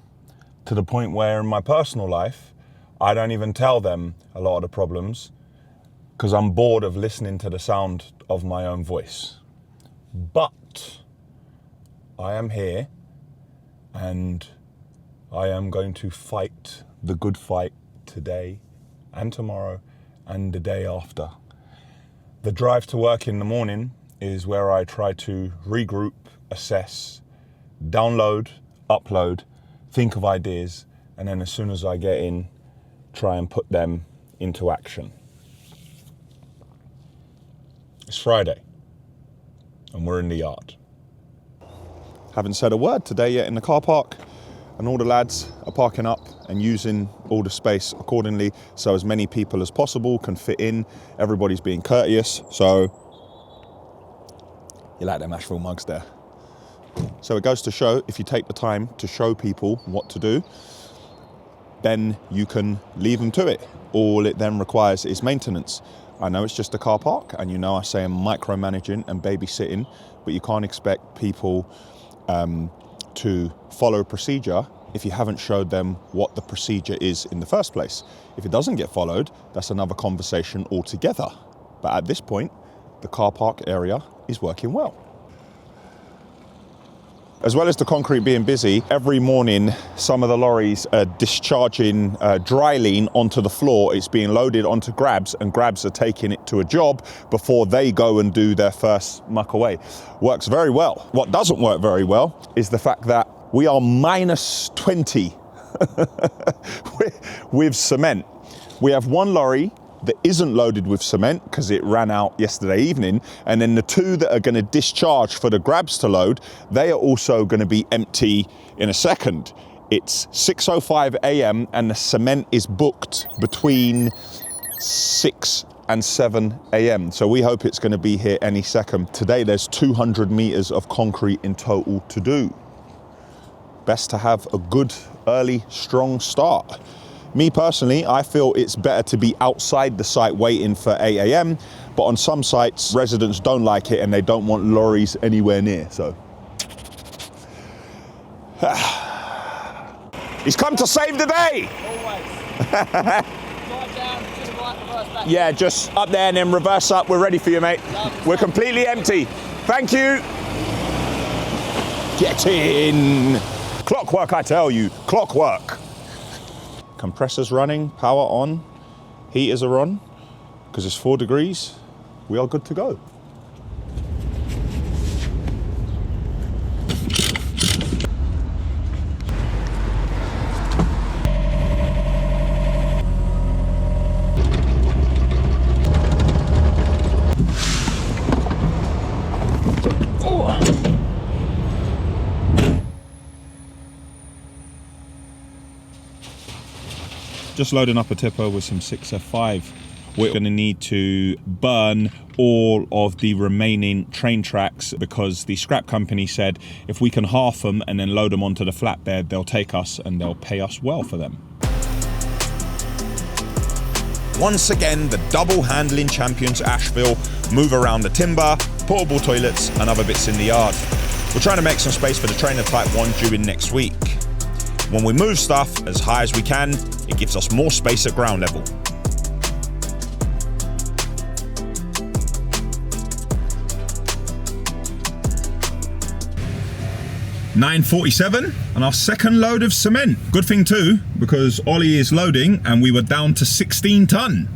to the point where in my personal life, I don't even tell them a lot of the problems because I'm bored of listening to the sound of my own voice. But I am here and I am going to fight the good fight today and tomorrow and the day after. The drive to work in the morning is where I try to regroup, assess, download, upload, think of ideas, and then as soon as I get in, try and put them into action. It's Friday. and we're in the yard. Haven't said a word today yet in the car park, and all the lads are parking up and using all the space accordingly so as many people as possible can fit in. Everybody's being courteous, so you like them Ashville mugs there. So it goes to show, if you take the time to show people what to do, then you can leave them to it. All it then requires is maintenance. I know it's just a car park, and you know I say I'm micromanaging and babysitting, but you can't expect people to follow procedure if you haven't showed them what the procedure is in the first place. If it doesn't get followed, that's another conversation altogether. But at this point, the car park area is working well. As well as the concrete being busy, every morning some of the lorries are discharging dry lean onto the floor. It's being loaded onto grabs, and grabs are taking it to a job before they go and do their first muck away. Works very well. What doesn't work very well is the fact that we are minus 20 with cement. We have one lorry that isn't loaded with cement because it ran out yesterday evening, and then the two that are going to discharge for the grabs to load, they are also going to be empty in a second. It's 6:05 a.m. and the cement is booked between 6 and 7 a.m. So we hope it's going to be here any second. Today there's 200 meters of concrete in total to do. Best to have a good, early, strong start. Me personally, I feel it's better to be outside the site waiting for 8 a.m, but on some sites, residents don't like it and they don't want lorries anywhere near, so. He's come to save the day! Yeah, just up there and then reverse up. We're ready for you, mate. We're completely empty. Thank you. Get in. Clockwork, I tell you, clockwork. Compressors running, power on, heaters are on, because it's 4 degrees. We are good to go. Just loading up a tipper with some 6F5. We're going to need to burn all of the remaining train tracks because the scrap company said if we can half them and then load them onto the flatbed, they'll take us and they'll pay us well for them. Once again, the double handling champions Ashville move around the timber, portable toilets and other bits in the yard. We're trying to make some space for the trainer type 1 due in next week. When we move stuff as high as we can, it gives us more space at ground level. $9.47 and our second load of cement. Good thing too, because Ollie is loading and we were down to 16 ton.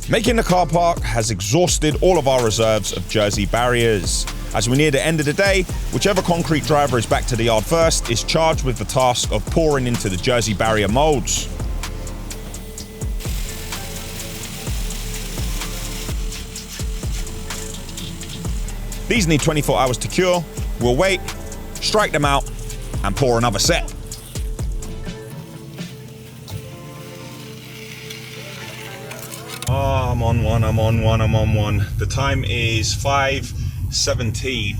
Making the car park has exhausted all of our reserves of Jersey barriers. As we near the end of the day, whichever concrete driver is back to the yard first is charged with the task of pouring into the Jersey barrier molds. These need 24 hours to cure. We'll wait, strike them out, and pour another set. Oh, I'm on one. The time is 5:17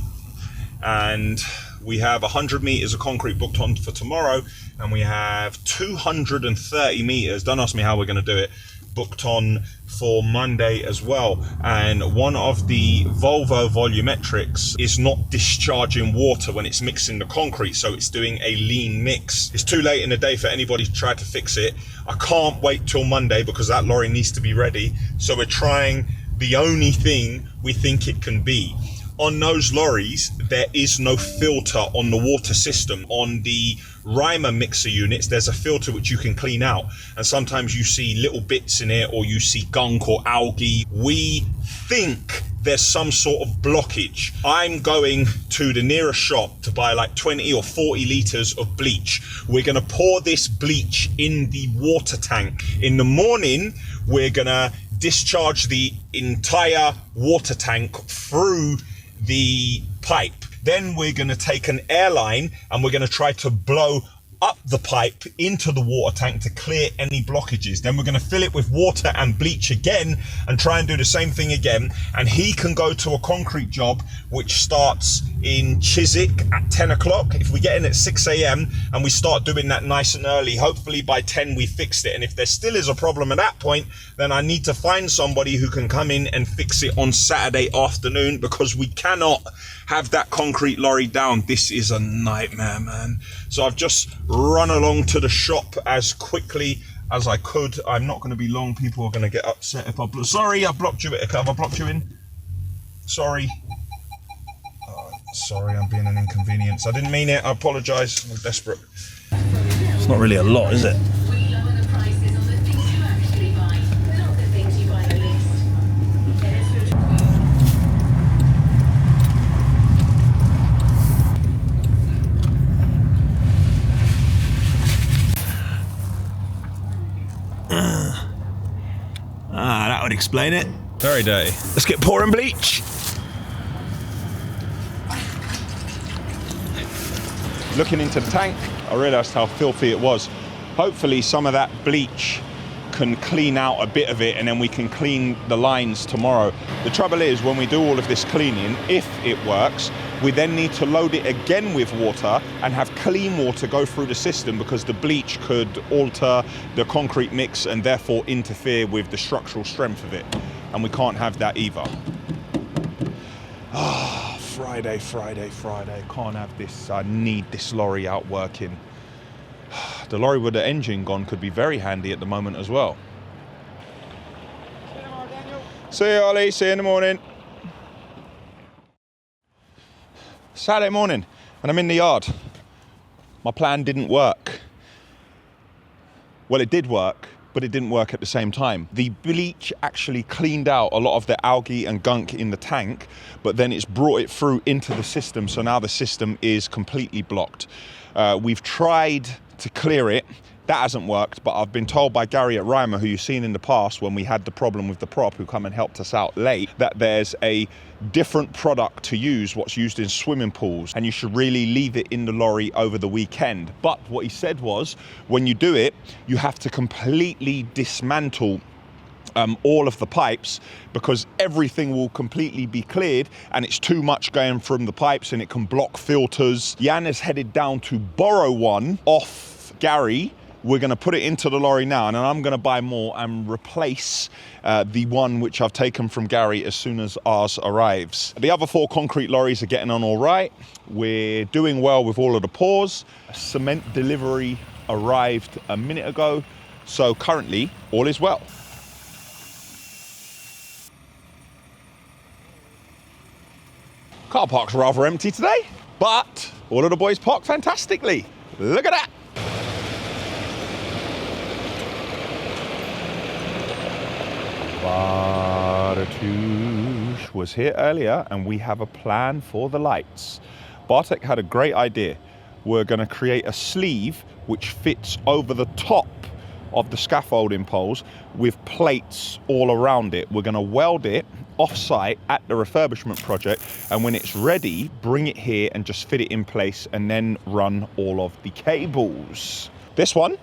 and we have 100 meters of concrete booked on for tomorrow, and we have 230 meters, don't ask me how we're going to do it, booked on for Monday as well. And one of the Volvo volumetrics is not discharging water when it's mixing the concrete, so it's doing a lean mix. It's too late in the day for anybody to try to fix it. I can't wait till Monday because that lorry needs to be ready, so we're trying the only thing we think it can be. On those lorries, there is no filter on the water system. On the Reimer mixer units, there's a filter which you can clean out, and sometimes you see little bits in it or you see gunk or algae. We think there's some sort of blockage. I'm going to the nearest shop to buy like 20 or 40 litres of bleach. We're gonna pour this bleach in the water tank. In the morning, we're gonna discharge the entire water tank through the pipe. Then we're gonna take an airline and we're gonna try to blow up the pipe into the water tank to clear any blockages. Then we're going to fill it with water and bleach again and try and do the same thing again. And he can go to a concrete job which starts in Chiswick at 10 o'clock. If we get in at 6 a.m. and we start doing that nice and early, hopefully by 10 we fixed it. And if there still is a problem at that point, then I need to find somebody who can come in and fix it on Saturday afternoon, because we cannot have that concrete lorry down. This is a nightmare, man. So I've just run along to the shop as quickly as I could. I'm not going to be long. People are going to get upset if I sorry, I blocked you. Have I blocked you in? Sorry. Sorry, I'm being an inconvenience. I didn't mean it. I apologise. I'm desperate. It's not really a lot, is it? That would explain it. Very dirty. Let's get pouring bleach. Looking into the tank, I realised how filthy it was. Hopefully some of that bleach can clean out a bit of it, and then we can clean the lines tomorrow. The trouble is, when we do all of this cleaning, if it works, we then need to load it again with water and have clean water go through the system, because the bleach could alter the concrete mix and therefore interfere with the structural strength of it. And we can't have that either. Friday. Can't have this. I need this lorry out working. The lorry with the engine gone could be very handy at the moment as well. See you tomorrow, Daniel. See you, Ollie. See you in the morning. Saturday morning, and I'm in the yard. My plan didn't work. Well, it did work, but it didn't work at the same time. The bleach actually cleaned out a lot of the algae and gunk in the tank, but then it's brought it through into the system, so now the system is completely blocked. We've tried to clear it. That hasn't worked, but I've been told by Gary at Reimer, who you've seen in the past when we had the problem with the prop, who come and helped us out late, that there's a different product to use, what's used in swimming pools, and you should really leave it in the lorry over the weekend. But what he said was, when you do it, you have to completely dismantle all of the pipes, because everything will completely be cleared and it's too much going from the pipes and it can block filters. Jan is headed down to borrow one off Gary. We're going to put it into the lorry now, and then I'm going to buy more and replace the one which I've taken from Gary as soon as ours arrives. The other 4 concrete lorries are getting on all right. We're doing well with all of the pours. A cement delivery arrived a minute ago, so currently all is well. Car park's rather empty today, but all of the boys park fantastically. Look at that. Bartusz was here earlier, and we have a plan for the lights. Bartek had a great idea. We're going to create a sleeve which fits over the top of the scaffolding poles with plates all around it. We're going to weld it off-site at the refurbishment project, and when it's ready, bring it here and just fit it in place and then run all of the cables. This one,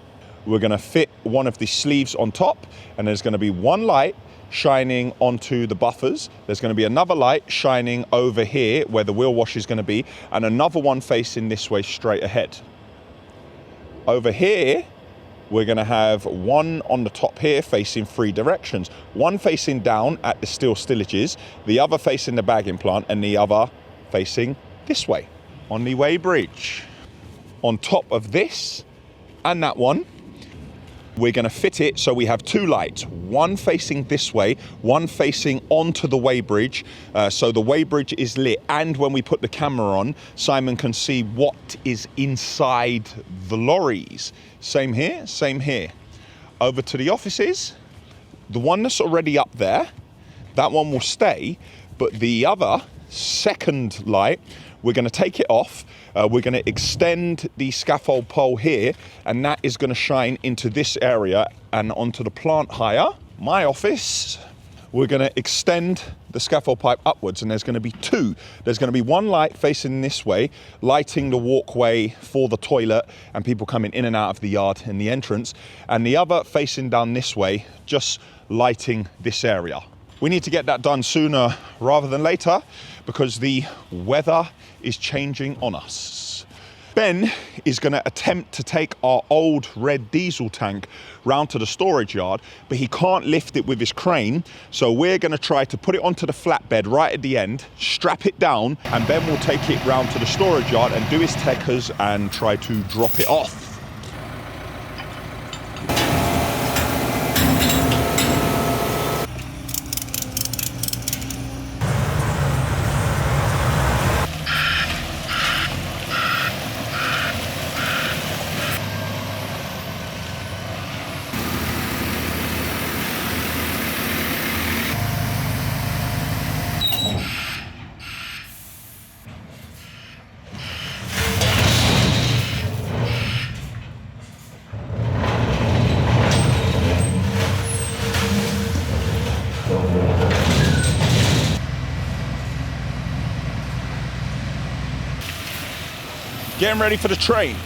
we're going to fit one of the sleeves on top, and there's going to be one light shining onto the buffers. There's going to be another light shining over here where the wheel wash is going to be, and another one facing this way straight ahead. Over here, we're going to have one on the top here facing 3 directions. One facing down at the steel stillages, the other facing the bagging plant, and the other facing this way on the weighbridge. On top of this and that one, we're going to fit it so we have 2 lights, one facing this way, one facing onto the weighbridge, so the weighbridge is lit, and when we put the camera on, Simon can see what is inside the lorries. Same here, same here. Over to the offices, the one that's already up there, that one will stay, But the other second light, we're going to take it off. We're going to extend the scaffold pole here, and that is going to shine into this area and onto the plant hire, my office. We're going to extend the scaffold pipe upwards, and there's going to be two. There's going to be one light facing this way, lighting the walkway for the toilet and people coming in and out of the yard in the entrance, and the other facing down this way, just lighting this area. We need to get that done sooner rather than later because the weather is changing on us. Ben is going to attempt to take our old red diesel tank round to the storage yard, but he can't lift it with his crane. So we're going to try to put it onto the flatbed right at the end, strap it down, and Ben will take it round to the storage yard and do his techers and try to drop it off. Getting ready for the train.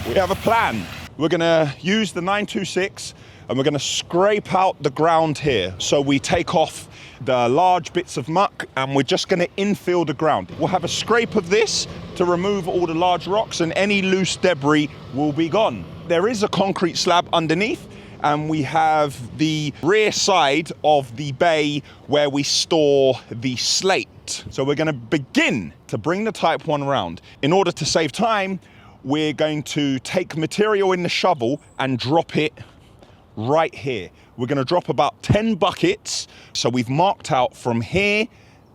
We have a plan. We're gonna use the 926 and we're gonna scrape out the ground here. So we take off the large bits of muck and we're just gonna infill the ground. We'll have a scrape of this to remove all the large rocks and any loose debris will be gone. There is a concrete slab underneath, and we have the rear side of the bay where we store the slate. So we're going to begin to bring the Type 1 around. In order to save time, we're going to take material in the shovel and drop it right here. We're going to drop about 10 buckets. So we've marked out from here,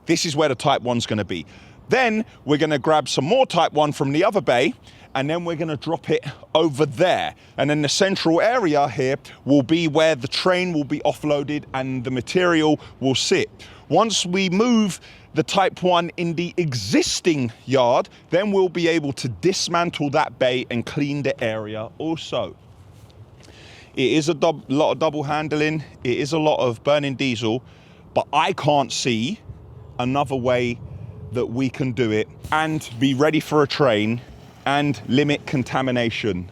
this is where the Type 1's going to be. Then we're going to grab some more Type 1 from the other bay, and then we're going to drop it over there. And then the central area here will be where the train will be offloaded and the material will sit. Once we move the Type 1 in the existing yard, then we'll be able to dismantle that bay and clean the area also. It is a lot of double handling. It is a lot of burning diesel, but I can't see another way that we can do it and be ready for a train and limit contamination.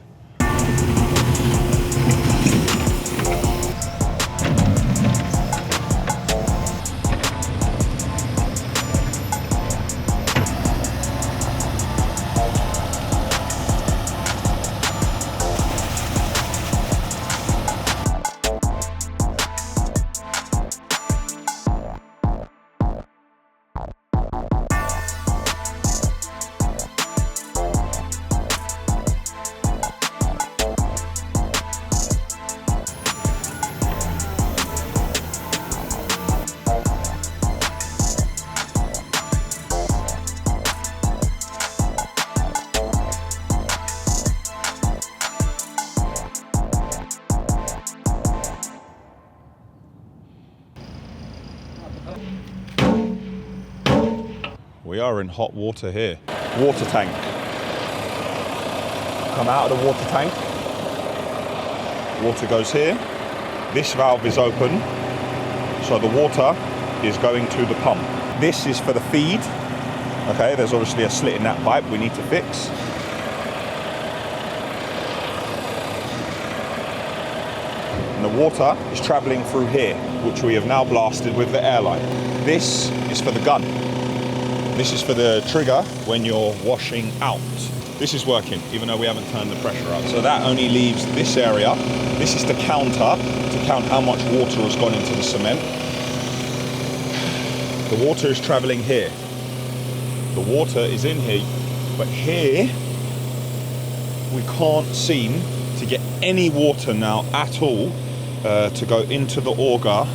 We are in hot water here. Water tank. Come out of the water tank. Water goes here. This valve is open, so the water is going to the pump. This is for the feed. Okay, there's obviously a slit in that pipe we need to fix. And the water is traveling through here, which we have now blasted with the airline. This is for the gun. This is for the trigger when you're washing out. This is working, even though we haven't turned the pressure up. So that only leaves this area. This is the counter to count how much water has gone into the cement. The water is traveling here. The water is in here, but here we can't seem to get any water now at all to go into the auger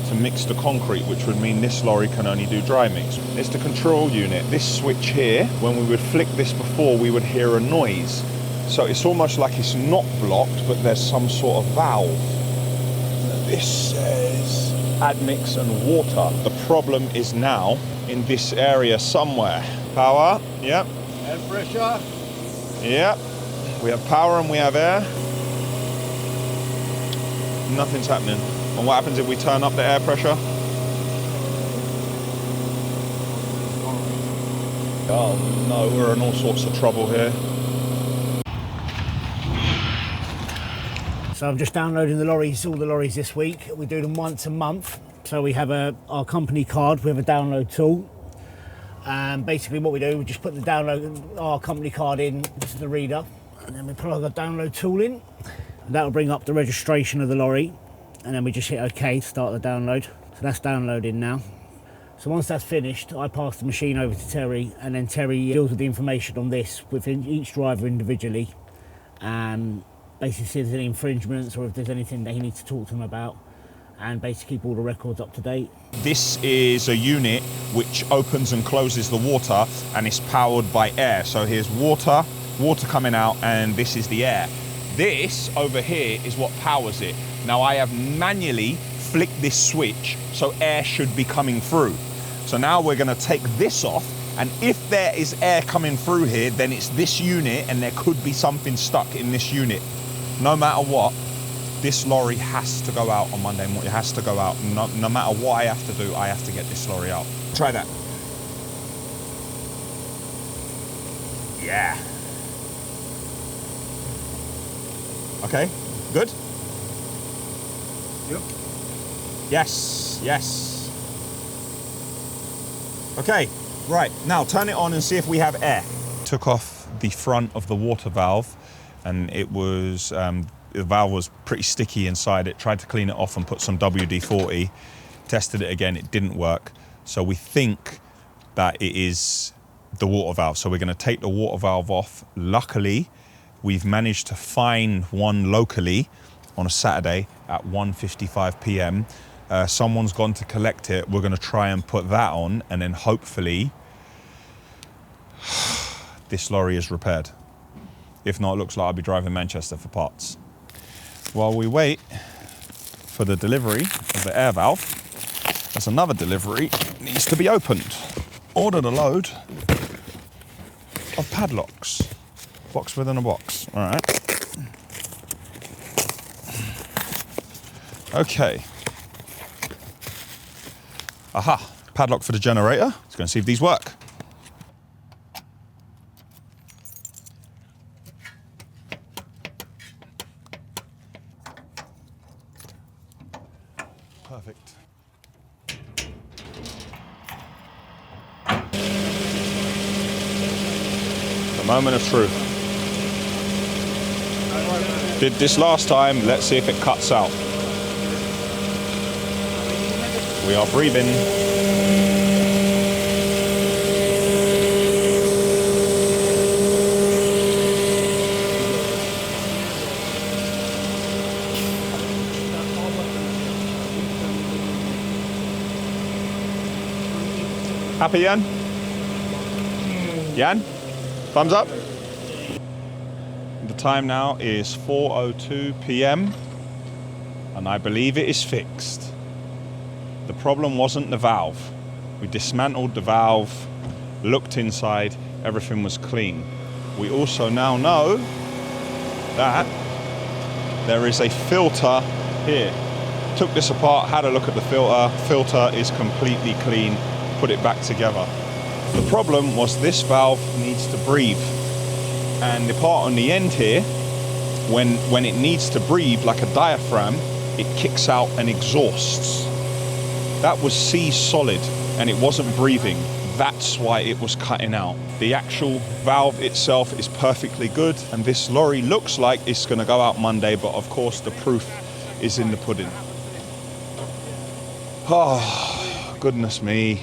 to mix the concrete, which would mean this lorry can only do dry mix. It's the control unit. This switch here, when we would flick this before, we would hear a noise. So it's almost like it's not blocked, but there's some sort of valve. This says admix and water. The problem is now in this area somewhere. Power, yep. Air pressure. Yep. We have power and we have air. Nothing's happening. And what happens if we turn up the air pressure? Oh no, we're in all sorts of trouble here. So I'm just downloading the lorries, all the lorries this week. We do them once a month. So we have our company card, we have a download tool. And basically what we do, we just put our company card in to the reader, and then we plug our download tool in. And that'll bring up the registration of the lorry. And then we just hit OK to start the download. So that's downloading now. So once that's finished, I pass the machine over to Terry, and then Terry deals with the information on this within each driver individually, and basically see if there's any infringements or if there's anything that he needs to talk to them about, and basically keep all the records up to date. This is a unit which opens and closes the water, and it's powered by air. So here's water coming out, and this is the air. This over here is what powers it. Now I have manually flicked this switch, so air should be coming through. So now we're gonna take this off, and if there is air coming through here, then it's this unit, and there could be something stuck in this unit. No matter what, this lorry has to go out on Monday morning. It has to go out. No matter what I have to do, I have to get this lorry out. Try that. Yeah. Okay, good? Yep. Yes, yes. Okay, right, now turn it on and see if we have air. Took off the front of the water valve, and it was, the valve was pretty sticky inside it. Tried to clean it off and put some WD-40. Tested it again, it didn't work. So we think that it is the water valve. So we're gonna take the water valve off. Luckily, we've managed to find one locally on a Saturday at 1:55 p.m. Someone's gone to collect it. We're gonna try and put that on, and then hopefully this lorry is repaired. If not, it looks like I'll be driving Manchester for parts. While we wait for the delivery of the air valve, there's another delivery that needs to be opened. Ordered a load of padlocks. Box within a box, all right. Okay. Aha, padlock for the generator. Let's go and see if these work. Perfect. The moment of truth. Did this last time, let's see if it cuts out. We are breathing. Happy, Jan? Jan? Thumbs up? The time now is 4:02 p.m. and I believe it is fixed. The problem wasn't the valve. We dismantled the valve, looked inside, everything was clean. We also now know that there is a filter here. Took this apart, had a look at the filter. Filter is completely clean, put it back together. The problem was this valve needs to breathe. And the part on the end here, when it needs to breathe like a diaphragm, it kicks out and exhausts. That was C solid and it wasn't breathing. That's why it was cutting out. The actual valve itself is perfectly good, and this lorry looks like it's gonna go out Monday, but of course the proof is in the pudding. Oh, goodness me.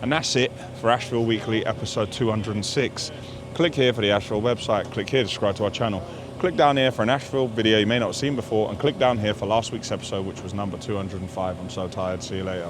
And that's it for Ashville Weekly episode 206. Click here for the Ashville website, click here to subscribe to our channel. Click down here for an Ashville video you may not have seen before, and click down here for last week's episode, which was number 205. I'm so tired, see you later.